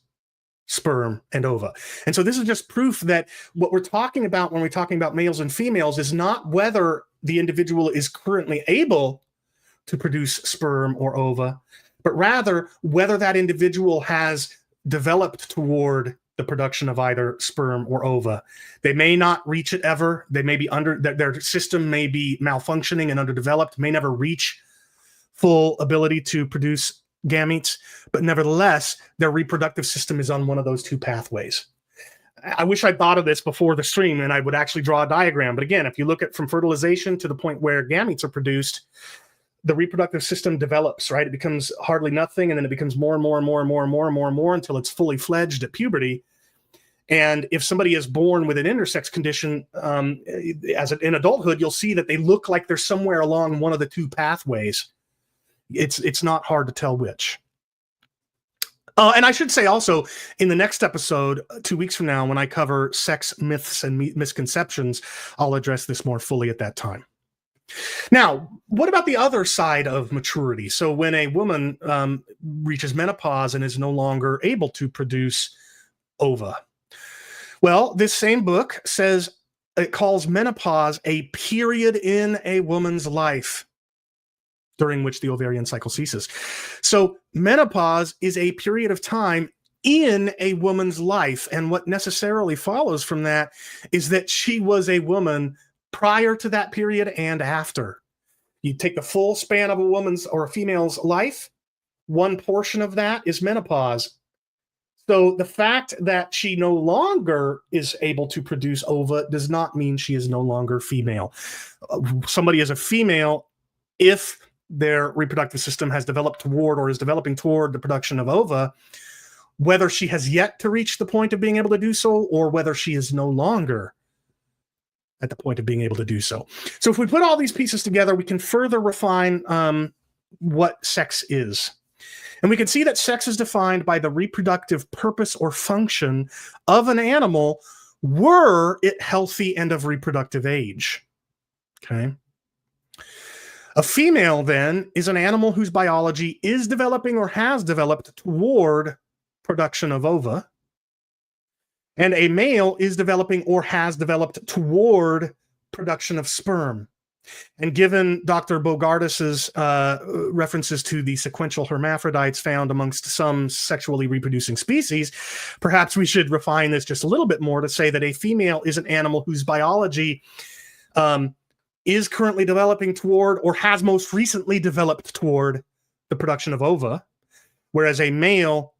sperm and ova. And so this is just proof that what we're talking about when we're talking about males and females is not whether the individual is currently able to produce sperm or ova, but rather whether that individual has developed toward the production of either sperm or ova. They may not reach it ever. They may be their system may be malfunctioning and underdeveloped, may never reach full ability to produce gametes, but nevertheless, their reproductive system is on one of those two pathways. I wish I'd thought of this before the stream and I would actually draw a diagram. But again, if you look at from fertilization to the point where gametes are produced, the reproductive system develops, right? It becomes hardly nothing, and then it becomes more and more and more and more and more and more and more until it's fully fledged at puberty. And if somebody is born with an intersex condition in adulthood, you'll see that they look like they're somewhere along one of the two pathways. It's not hard to tell which. And I should say also, in the next episode, 2 weeks from now, when I cover sex myths and misconceptions, I'll address this more fully at that time. Now, what about the other side of maturity? So when a woman reaches menopause and is no longer able to produce ova. Well, this same book says it calls menopause a period in a woman's life during which the ovarian cycle ceases. So menopause is a period of time in a woman's life. And what necessarily follows from that is that she was a woman prior to that period and after. You take the full span of a woman's or a female's life, one portion of that is menopause. So the fact that she no longer is able to produce ova does not mean she is no longer female. Somebody is a female if their reproductive system has developed toward or is developing toward the production of ova, whether she has yet to reach the point of being able to do so or whether she is no longer at the point of being able to do so. So if we put all these pieces together, we can further refine what sex is. And we can see that sex is defined by the reproductive purpose or function of an animal were it healthy and of reproductive age. Okay. A female, then, is an animal whose biology is developing or has developed toward production of ova. And a male is developing or has developed toward production of sperm. And given Dr. Bogardus's references to the sequential hermaphrodites found amongst some sexually reproducing species, perhaps we should refine this just a little bit more to say that a female is an animal whose biology is currently developing toward or has most recently developed toward the production of ova, whereas a male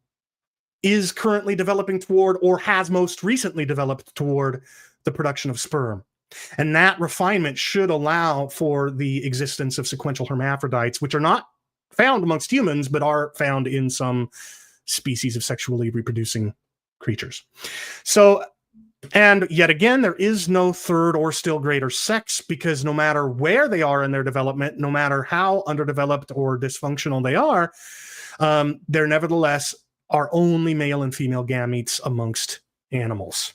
is currently developing toward or has most recently developed toward the production of sperm. And that refinement should allow for the existence of sequential hermaphrodites, which are not found amongst humans, but are found in some species of sexually reproducing creatures. So, and yet again, there is no third or still greater sex, because no matter where they are in their development, no matter how underdeveloped or dysfunctional they are, there nevertheless are only male and female gametes amongst animals.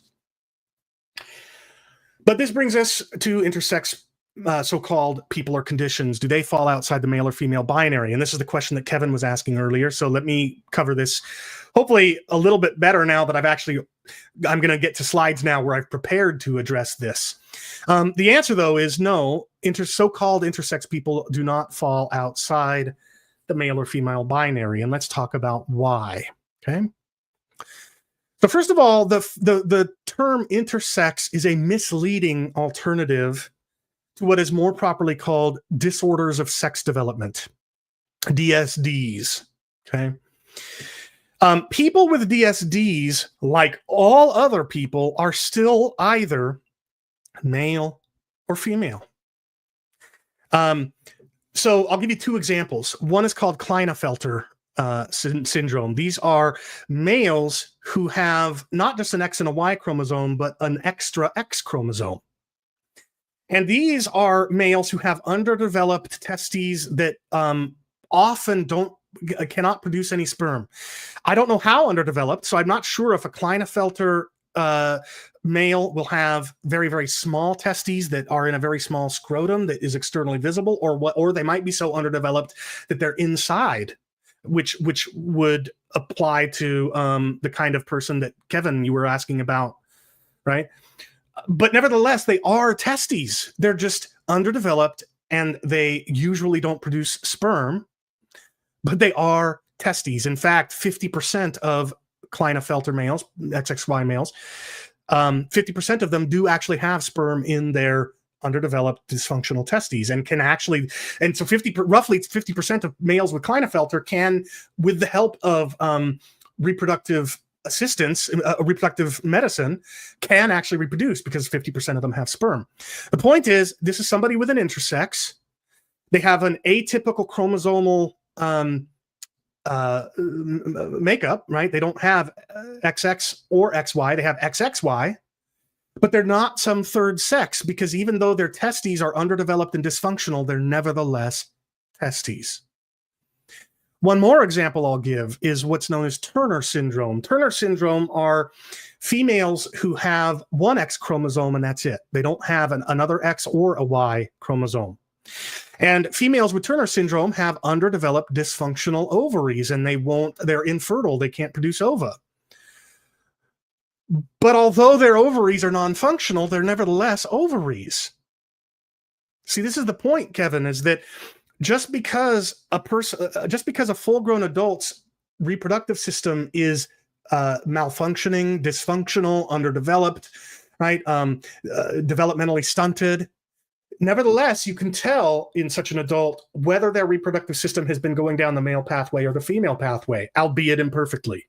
But this brings us to intersex so-called people or conditions. Do they fall outside the male or female binary? And this is the question that Kevin was asking earlier. So let me cover this hopefully a little bit better now that I'm going to get to slides now where I've prepared to address this. The answer, though, is no. So-called intersex people do not fall outside the male or female binary. And let's talk about why. Okay. So first of all, the term intersex is a misleading alternative to what is more properly called disorders of sex development, DSDs. Okay. People with DSDs, like all other people, are still either male or female. So I'll give you two examples. One is called Klinefelter syndrome. These are males who have not just an X and a Y chromosome, but an extra X chromosome. And these are males who have underdeveloped testes that often cannot produce any sperm. I don't know how underdeveloped, so I'm not sure if a Klinefelter male will have very, very small testes that are in a very small scrotum that is externally visible, or they might be so underdeveloped that they're inside, which would apply to the kind of person that Kevin, you were asking about, right? But nevertheless, they are testes. They're just underdeveloped, and they usually don't produce sperm, but they are testes. In fact, 50% of Klinefelter males, XXY males, 50% of them do actually have sperm in their underdeveloped dysfunctional testes, and can actually, and so roughly 50% of males with Klinefelter can, with the help of reproductive assistance, reproductive medicine, can actually reproduce because 50% of them have sperm. The point is, this is somebody with an intersex. They have an atypical chromosomal makeup, right? They don't have XX or XY, they have XXY. But they're not some third sex, because even though their testes are underdeveloped and dysfunctional, they're nevertheless testes. One more example I'll give is what's known as Turner syndrome. Turner syndrome are females who have one X chromosome and that's it. They don't have another X or a Y chromosome. And females with Turner syndrome have underdeveloped dysfunctional ovaries, and they're infertile. They can't produce ova. But although their ovaries are non-functional, they're nevertheless ovaries. See, this is the point, Kevin, is that just because a full-grown adult's reproductive system is malfunctioning, dysfunctional, underdeveloped, right, developmentally stunted, Nevertheless, you can tell in such an adult whether their reproductive system has been going down the male pathway or the female pathway, albeit imperfectly.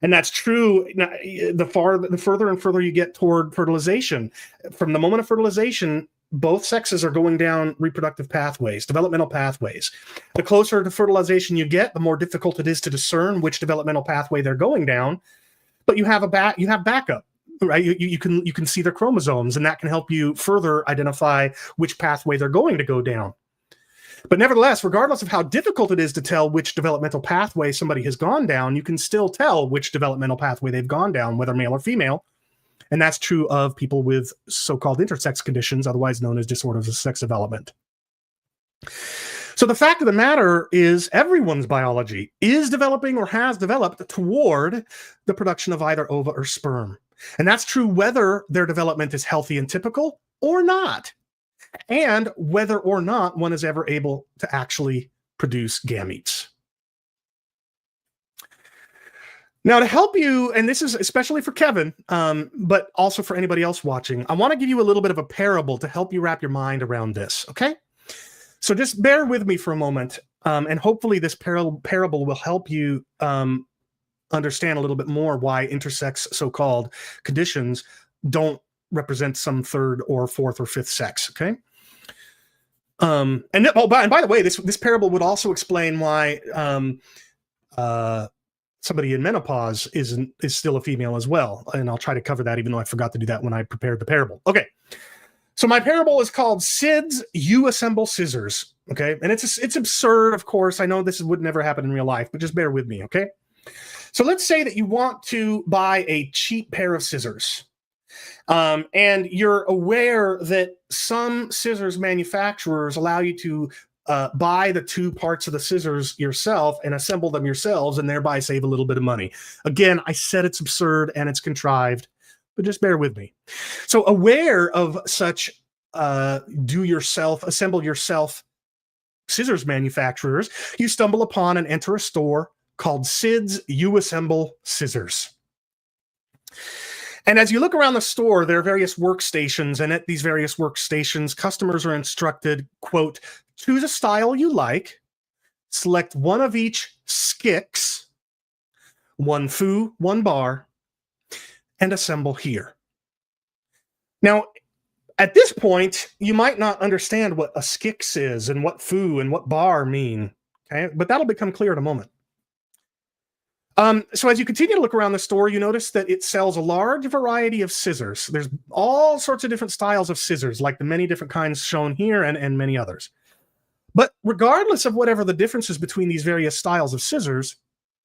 And that's true the further and further you get toward fertilization. From the moment of fertilization, both sexes are going down reproductive pathways, developmental pathways. The closer to fertilization you get, the more difficult it is to discern which developmental pathway they're going down. But you have backup, right? You can see their chromosomes, and that can help you further identify which pathway they're going to go down. But nevertheless, regardless of how difficult it is to tell which developmental pathway somebody has gone down, you can still tell which developmental pathway they've gone down, whether male or female. And that's true of people with so-called intersex conditions, otherwise known as disorders of sex development. So the fact of the matter is everyone's biology is developing or has developed toward the production of either ova or sperm. And that's true whether their development is healthy and typical or not, and whether or not one is ever able to actually produce gametes. Now, to help you, and this is especially for Kevin, but also for anybody else watching, I want to give you a little bit of a parable to help you wrap your mind around this, okay? So just bear with me for a moment, and hopefully this parable will help you understand a little bit more why intersex so-called conditions don't represent some third or fourth or fifth sex, okay? And by the way, this parable would also explain why somebody in menopause is still a female as well. And I'll try to cover that, even though I forgot to do that when I prepared the parable. Okay. So my parable is called SIDS, You Assemble Scissors. Okay. And it's absurd, of course. I know this would never happen in real life, but just bear with me. Okay. So let's say that you want to buy a cheap pair of scissors. And you're aware that some scissors manufacturers allow you to buy the two parts of the scissors yourself and assemble them yourselves and thereby save a little bit of money. Again, I said it's absurd and it's contrived, but just bear with me. So aware of such assemble yourself scissors manufacturers, you stumble upon and enter a store called SIDS, You Assemble Scissors. And as you look around the store, there are various workstations, and at these various workstations, customers are instructed, quote, choose a style you like, select one of each skicks, one foo, one bar, and assemble here. Now, at this point, you might not understand what a skicks is and what foo and what bar mean, okay? But that'll become clear in a moment. So as you continue to look around the store, you notice that it sells a large variety of scissors. There's all sorts of different styles of scissors, like the many different kinds shown here and many others. But regardless of whatever the differences between these various styles of scissors,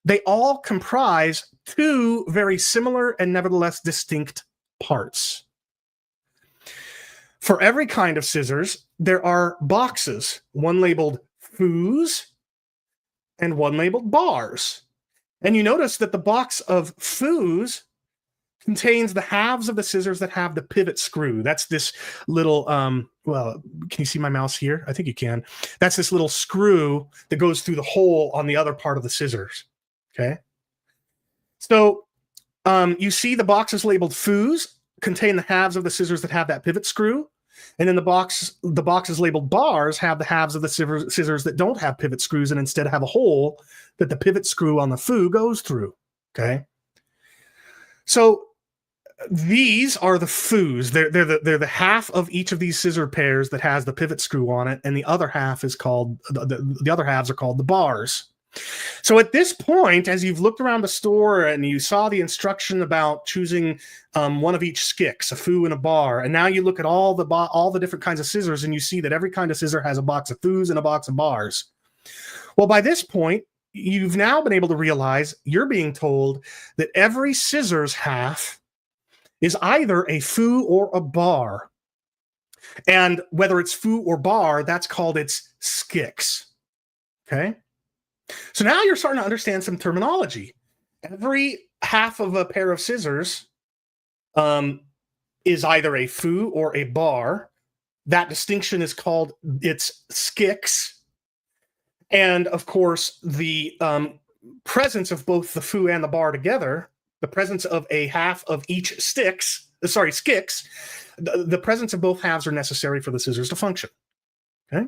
they all comprise two very similar and nevertheless distinct parts. For every kind of scissors, there are boxes, one labeled foos and one labeled bars. And you notice that the box of foos contains the halves of the scissors that have the pivot screw. That's this little, well, can you see my mouse here? I think you can. That's this little screw that goes through the hole on the other part of the scissors, okay? So you see the boxes labeled foos contain the halves of the scissors that have that pivot screw. And then the boxes labeled bars have the halves of the scissors that don't have pivot screws and instead have a hole that the pivot screw on the foo goes through, okay? So these are the foos. They're the half of each of these scissor pairs that has the pivot screw on it, and the other half is called, the other halves are called the bars. So at this point, as you've looked around the store and you saw the instruction about choosing one of each skicks, a foo and a bar, and now you look at all the different kinds of scissors and you see that every kind of scissor has a box of foos and a box of bars. Well, by this point, you've now been able to realize you're being told that every scissors half is either a foo or a bar. And whether it's foo or bar, that's called its skicks. Okay? So now you're starting to understand some terminology. Every half of a pair of scissors is either a foo or a bar. That distinction is called its skicks. And of course, the presence of both the foo and the bar together, the presence of a half of each sticks skicks, the presence of both halves are necessary for the scissors to function. Okay,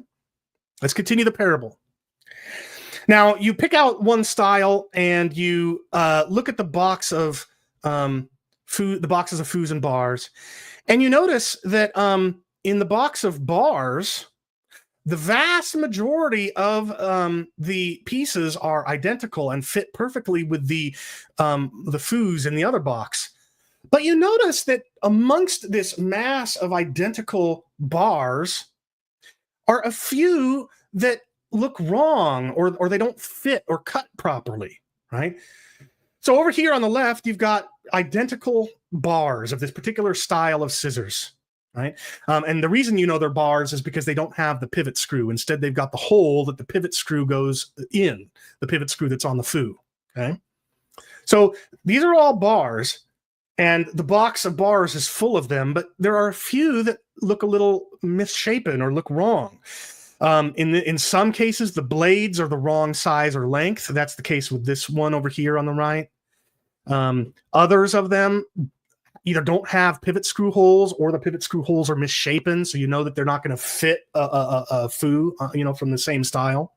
let's continue the parable. Now, you pick out one style and you look at the box of the boxes of foos and bars, and you notice that in the box of bars, the vast majority of the pieces are identical and fit perfectly with the foos in the other box. But you notice that amongst this mass of identical bars are a few that look wrong, or they don't fit or cut properly, right? So over here on the left, you've got identical bars of this particular style of scissors, right? And the reason you know they're bars is because they don't have the pivot screw. Instead, they've got the hole that the pivot screw goes in, the pivot screw that's on the foo, okay? So these are all bars, and the box of bars is full of them, but there are a few that look a little misshapen or look wrong. In some cases, the blades are the wrong size or length. That's the case with this one over here on the right. Others of them either don't have pivot screw holes, or the pivot screw holes are misshapen, so you know that they're not going to fit a foo, from the same style.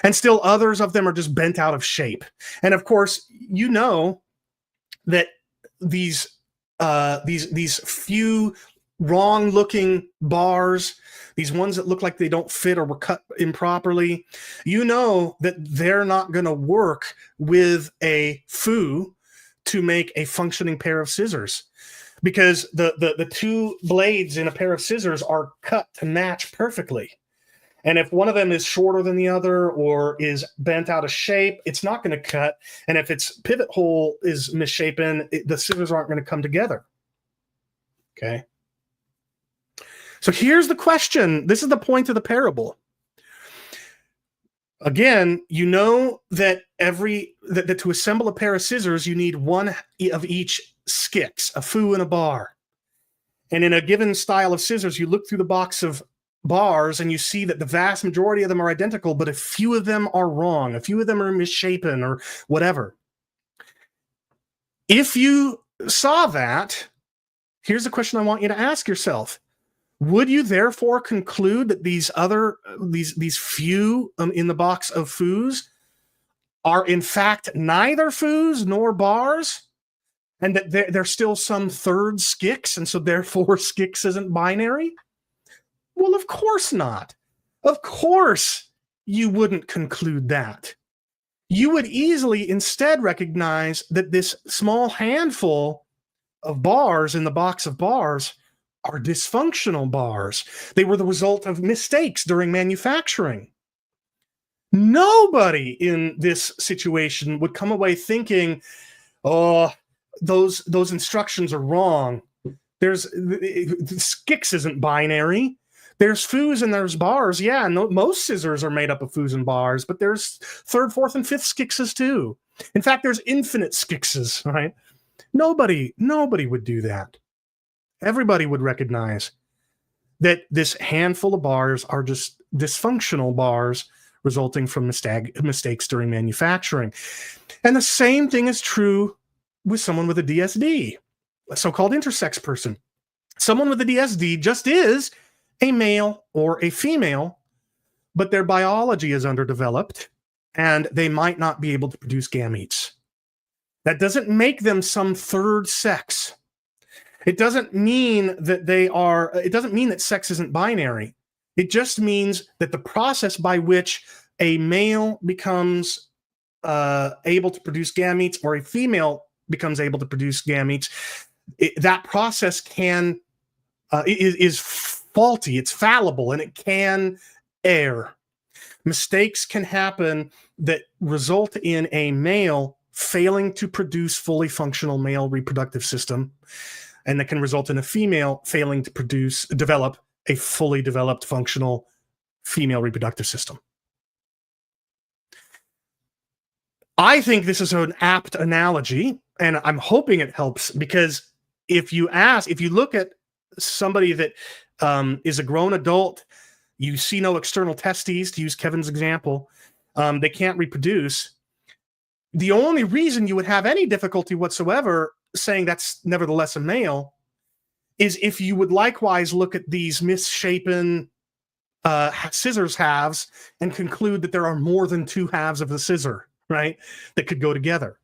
And still others of them are just bent out of shape. And of course, you know that these few wrong-looking bars, these ones that look like they don't fit or were cut improperly, you know that they're not going to work with a foo to make a functioning pair of scissors, because the two blades in a pair of scissors are cut to match perfectly. And if one of them is shorter than the other or is bent out of shape, it's not going to cut. And if its pivot hole is misshapen, the scissors aren't going to come together. Okay. So here's the question. This is the point of the parable. Again, you know that that to assemble a pair of scissors, you need one of each skicks, a foo and a bar. And in a given style of scissors, you look through the box of bars and you see that the vast majority of them are identical, but a few of them are wrong. A few of them are misshapen or whatever. If you saw that, here's the question I want you to ask yourself. Would you therefore conclude that these few in the box of foos are in fact neither foos nor bars, and that they're still some third skicks, and so therefore skicks isn't binary? Well, of course not. Of course you wouldn't conclude that. You would easily instead recognize that this small handful of bars in the box of bars are dysfunctional bars. They were the result of mistakes during manufacturing. Nobody in this situation would come away thinking, oh, those instructions are wrong. Skicks isn't binary. There's foos and there's bars. Yeah, and most scissors are made up of foos and bars, but there's third, fourth, and fifth skickses too. In fact, there's infinite skickses, right? Nobody would do that. Everybody would recognize that this handful of bars are just dysfunctional bars resulting from mistakes during manufacturing. And the same thing is true with someone with a DSD, a so-called intersex person. Someone with a DSD just is a male or a female, but their biology is underdeveloped and they might not be able to produce gametes. That doesn't make them some third sex. It doesn't mean that it doesn't mean that sex isn't binary. It just means that the process by which a male becomes able to produce gametes or a female becomes able to produce gametes, that process is faulty, it's fallible, and it can err. Mistakes can happen that result in a male failing to produce fully functional male reproductive system, and that can result in a female failing to develop a fully developed functional female reproductive system. I think this is an apt analogy, and I'm hoping it helps, because if you look at somebody that is a grown adult, you see no external testes, to use Kevin's example, they can't reproduce. The only reason you would have any difficulty whatsoever saying that's nevertheless a male is if you would likewise look at these misshapen scissors halves and conclude that there are more than two halves of the scissor, right, that could go together.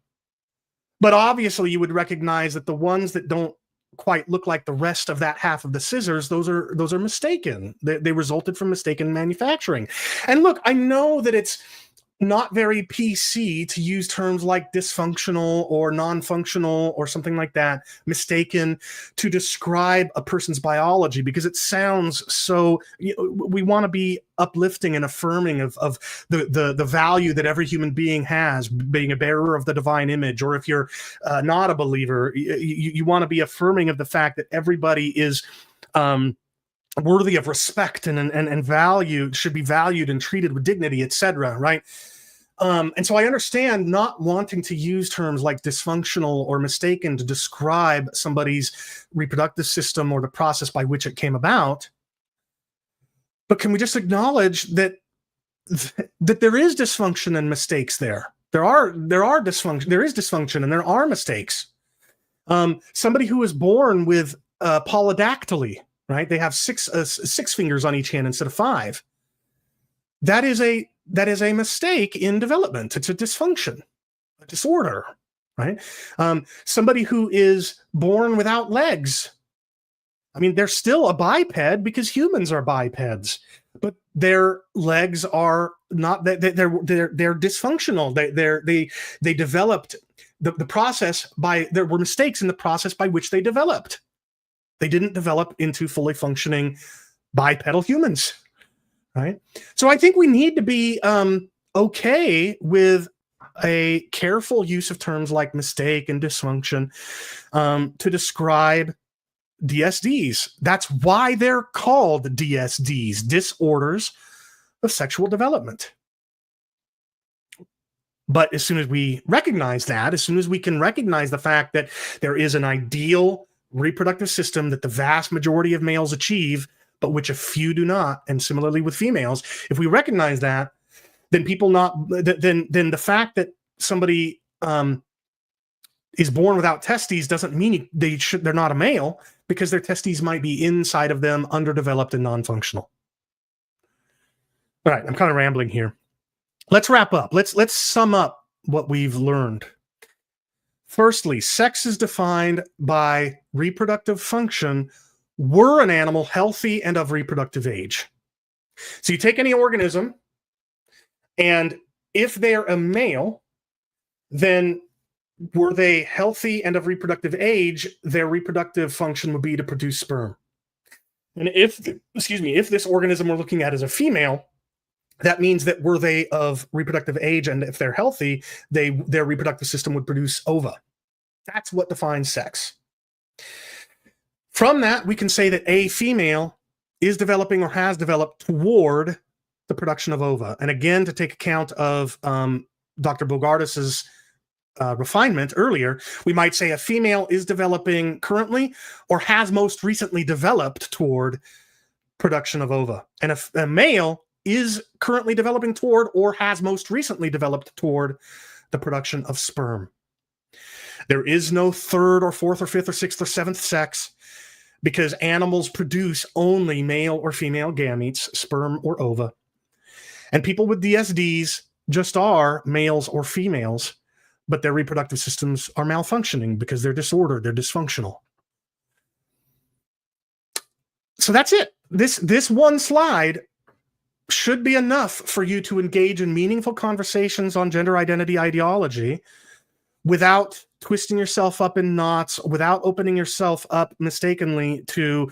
But obviously, you would recognize that the ones that don't quite look like the rest of that half of the scissors, those are mistaken. They resulted from mistaken manufacturing. And look, I know that it's not very PC to use terms like dysfunctional or non-functional or something like that, mistaken, to describe a person's biology, because it sounds so, we want to be uplifting and affirming of the value that every human being has, being a bearer of the divine image. Or if you're not a believer, you want to be affirming of the fact that everybody is worthy of respect and value, should be valued and treated with dignity, etc. Right? And so I understand not wanting to use terms like dysfunctional or mistaken to describe somebody's reproductive system or the process by which it came about. But can we just acknowledge that there is dysfunction and mistakes there? There is dysfunction and there are mistakes. Somebody who is born with polydactyly, right? They have six fingers on each hand instead of five. That is a mistake in development. It's a dysfunction, a disorder, right? Somebody who is born without legs, I mean, they're still a biped because humans are bipeds, but their legs are not. They're dysfunctional. They developed the process by. There were mistakes in the process by which they developed. They didn't develop into fully functioning bipedal humans. Right. So I think we need to be okay with a careful use of terms like mistake and dysfunction to describe DSDs. That's why they're called DSDs, disorders of sexual development. But as soon as we recognize that, as soon as we can recognize the fact that there is an ideal reproductive system that the vast majority of males achieve, but which a few do not, and similarly with females, if we recognize that, then then the fact that somebody is born without testes doesn't mean they're not a male, because their testes might be inside of them, underdeveloped and non-functional. All right, I'm kind of rambling here. Let's wrap up. Let's sum up what we've learned. Firstly, sex is defined by reproductive function were an animal healthy and of reproductive age. So you take any organism, and if they're a male, then were they healthy and of reproductive age, their reproductive function would be to produce sperm. And if this organism we're looking at is a female, that means that were they of reproductive age, and if they're healthy, their reproductive system would produce ova. That's what defines sex. From that, we can say that a female is developing or has developed toward the production of ova. And again, to take account of Dr. Bogardus's refinement earlier, we might say a female is developing currently or has most recently developed toward production of ova. And a male is currently developing toward or has most recently developed toward the production of sperm. There is no third or fourth or fifth or sixth or seventh sex, because animals produce only male or female gametes, sperm or ova. And people with DSDs just are males or females, but their reproductive systems are malfunctioning because they're disordered, they're dysfunctional. So that's it. This one slide should be enough for you to engage in meaningful conversations on gender identity ideology without twisting yourself up in knots, without opening yourself up mistakenly to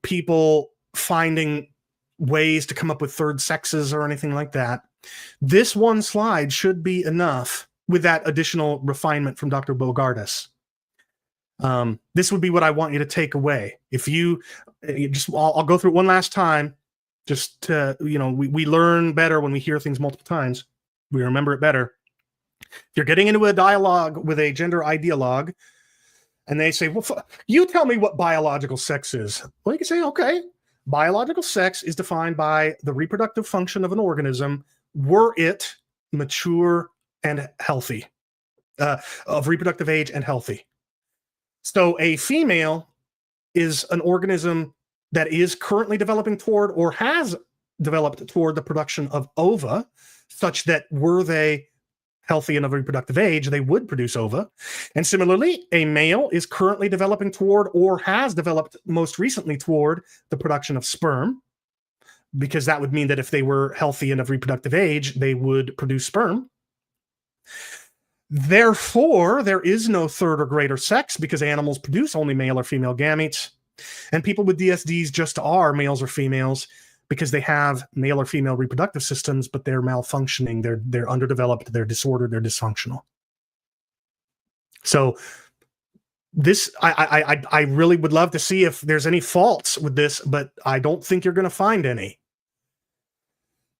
people finding ways to come up with third sexes or anything like that. This one slide should be enough with that additional refinement from Dr. Bogardus. This would be what I want you to take away. If I'll go through it one last time, just to, we learn better when we hear things multiple times. We remember it better. If you're getting into a dialogue with a gender ideologue and they say, well, you tell me what biological sex is. Well, you can say, okay, biological sex is defined by the reproductive function of an organism, were it mature and healthy, of reproductive age and healthy. So a female is an organism that is currently developing toward or has developed toward the production of ova, such that were they healthy and of reproductive age, they would produce ova. And similarly, a male is currently developing toward or has developed most recently toward the production of sperm, because that would mean that if they were healthy and of reproductive age, they would produce sperm. Therefore, there is no third or greater sex because animals produce only male or female gametes. And people with DSDs just are males or females because they have male or female reproductive systems, but they're malfunctioning, they're underdeveloped, they're disordered, they're dysfunctional. So this, I really would love to see if there's any faults with this, but I don't think you're going to find any.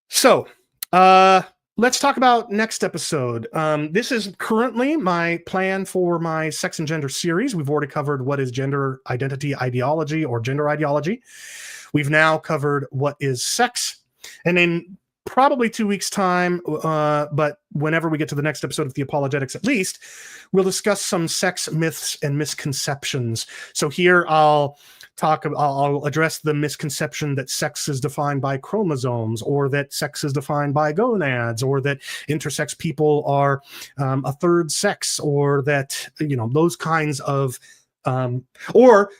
So let's talk about next episode. This is currently my plan for my sex and gender series. We've already covered what is gender identity ideology or gender ideology. We've now covered what is sex. And in probably 2 weeks' time, but whenever we get to the next episode of Theopologetics at least, we'll discuss some sex myths and misconceptions. So here I'll address the misconception that sex is defined by chromosomes, or that sex is defined by gonads, or that intersex people are a third sex, or that, those kinds of, or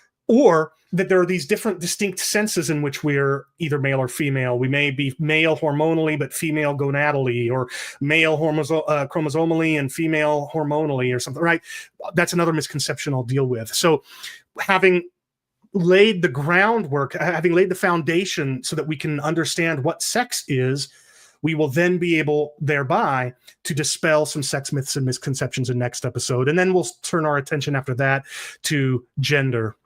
that there are these different distinct senses in which we're either male or female. We may be male hormonally, but female gonadally, or male chromosomally and female hormonally, or something, right? That's another misconception I'll deal with. So having laid the groundwork, having laid the foundation so that we can understand what sex is, we will then be able thereby to dispel some sex myths and misconceptions in next episode. And then we'll turn our attention after that to gender.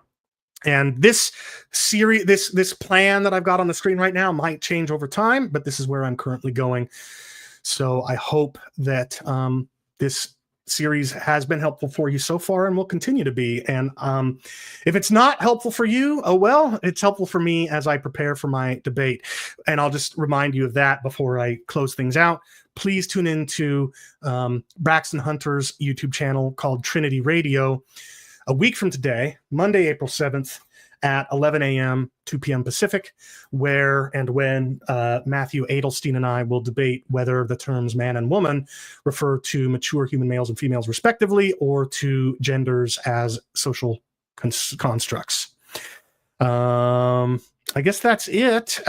And this series, this plan that I've got on the screen right now might change over time, but this is where I'm currently going. So I hope that this series has been helpful for you so far and will continue to be. And if it's not helpful for you, oh well, it's helpful for me as I prepare for my debate. And I'll just remind you of that before I close things out. Please tune into Braxton Hunter's YouTube channel called Trinity Radio a week from today, Monday, April 7th at 11 a.m., 2 p.m. Pacific, where and when Matthew Adelstein and I will debate whether the terms man and woman refer to mature human males and females respectively, or to genders as social constructs. I guess that's it.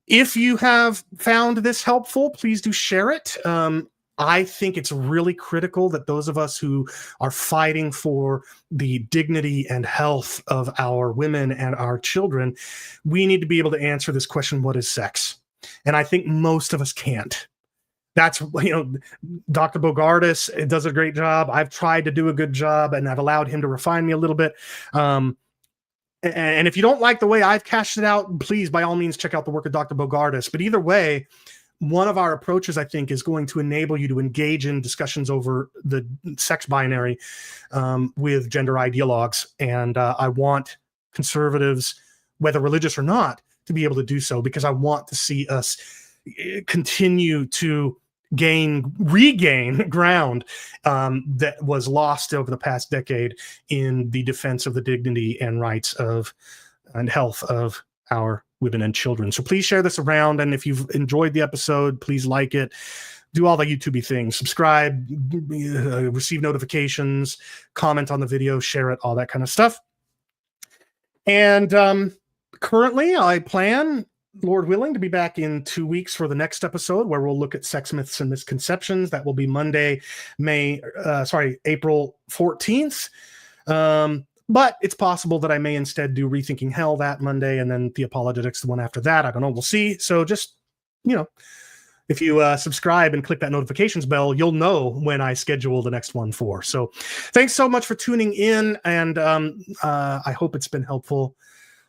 If you have found this helpful, please do share it. I think it's really critical that those of us who are fighting for the dignity and health of our women and our children, we need to be able to answer this question, what is sex? And I think most of us can't. That's, Dr. Bogardus does a great job. I've tried to do a good job, and I've allowed him to refine me a little bit. And if you don't like the way I've cashed it out, please, by all means, check out the work of Dr. Bogardus. But either way, one of our approaches, I think, is going to enable you to engage in discussions over the sex binary with gender ideologues. And I want conservatives, whether religious or not, to be able to do so, because I want to see us continue to regain ground that was lost over the past decade in the defense of the dignity and rights of and health of our women and children. So please share this around. And if you've enjoyed the episode, please like it, do all the YouTube things, subscribe, receive notifications, comment on the video, share it, all that kind of stuff. And currently I plan, Lord willing, to be back in 2 weeks for the next episode, where we'll look at sex myths and misconceptions. That will be Monday, April 14th. But it's possible that I may instead do Rethinking Hell that Monday, and then Theopologetics the one after that. I don't know. We'll see. So just, if you subscribe and click that notifications bell, you'll know when I schedule the next one for. So thanks so much for tuning in, and I hope it's been helpful.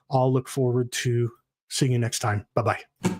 I'll look forward to seeing you next time. Bye-bye.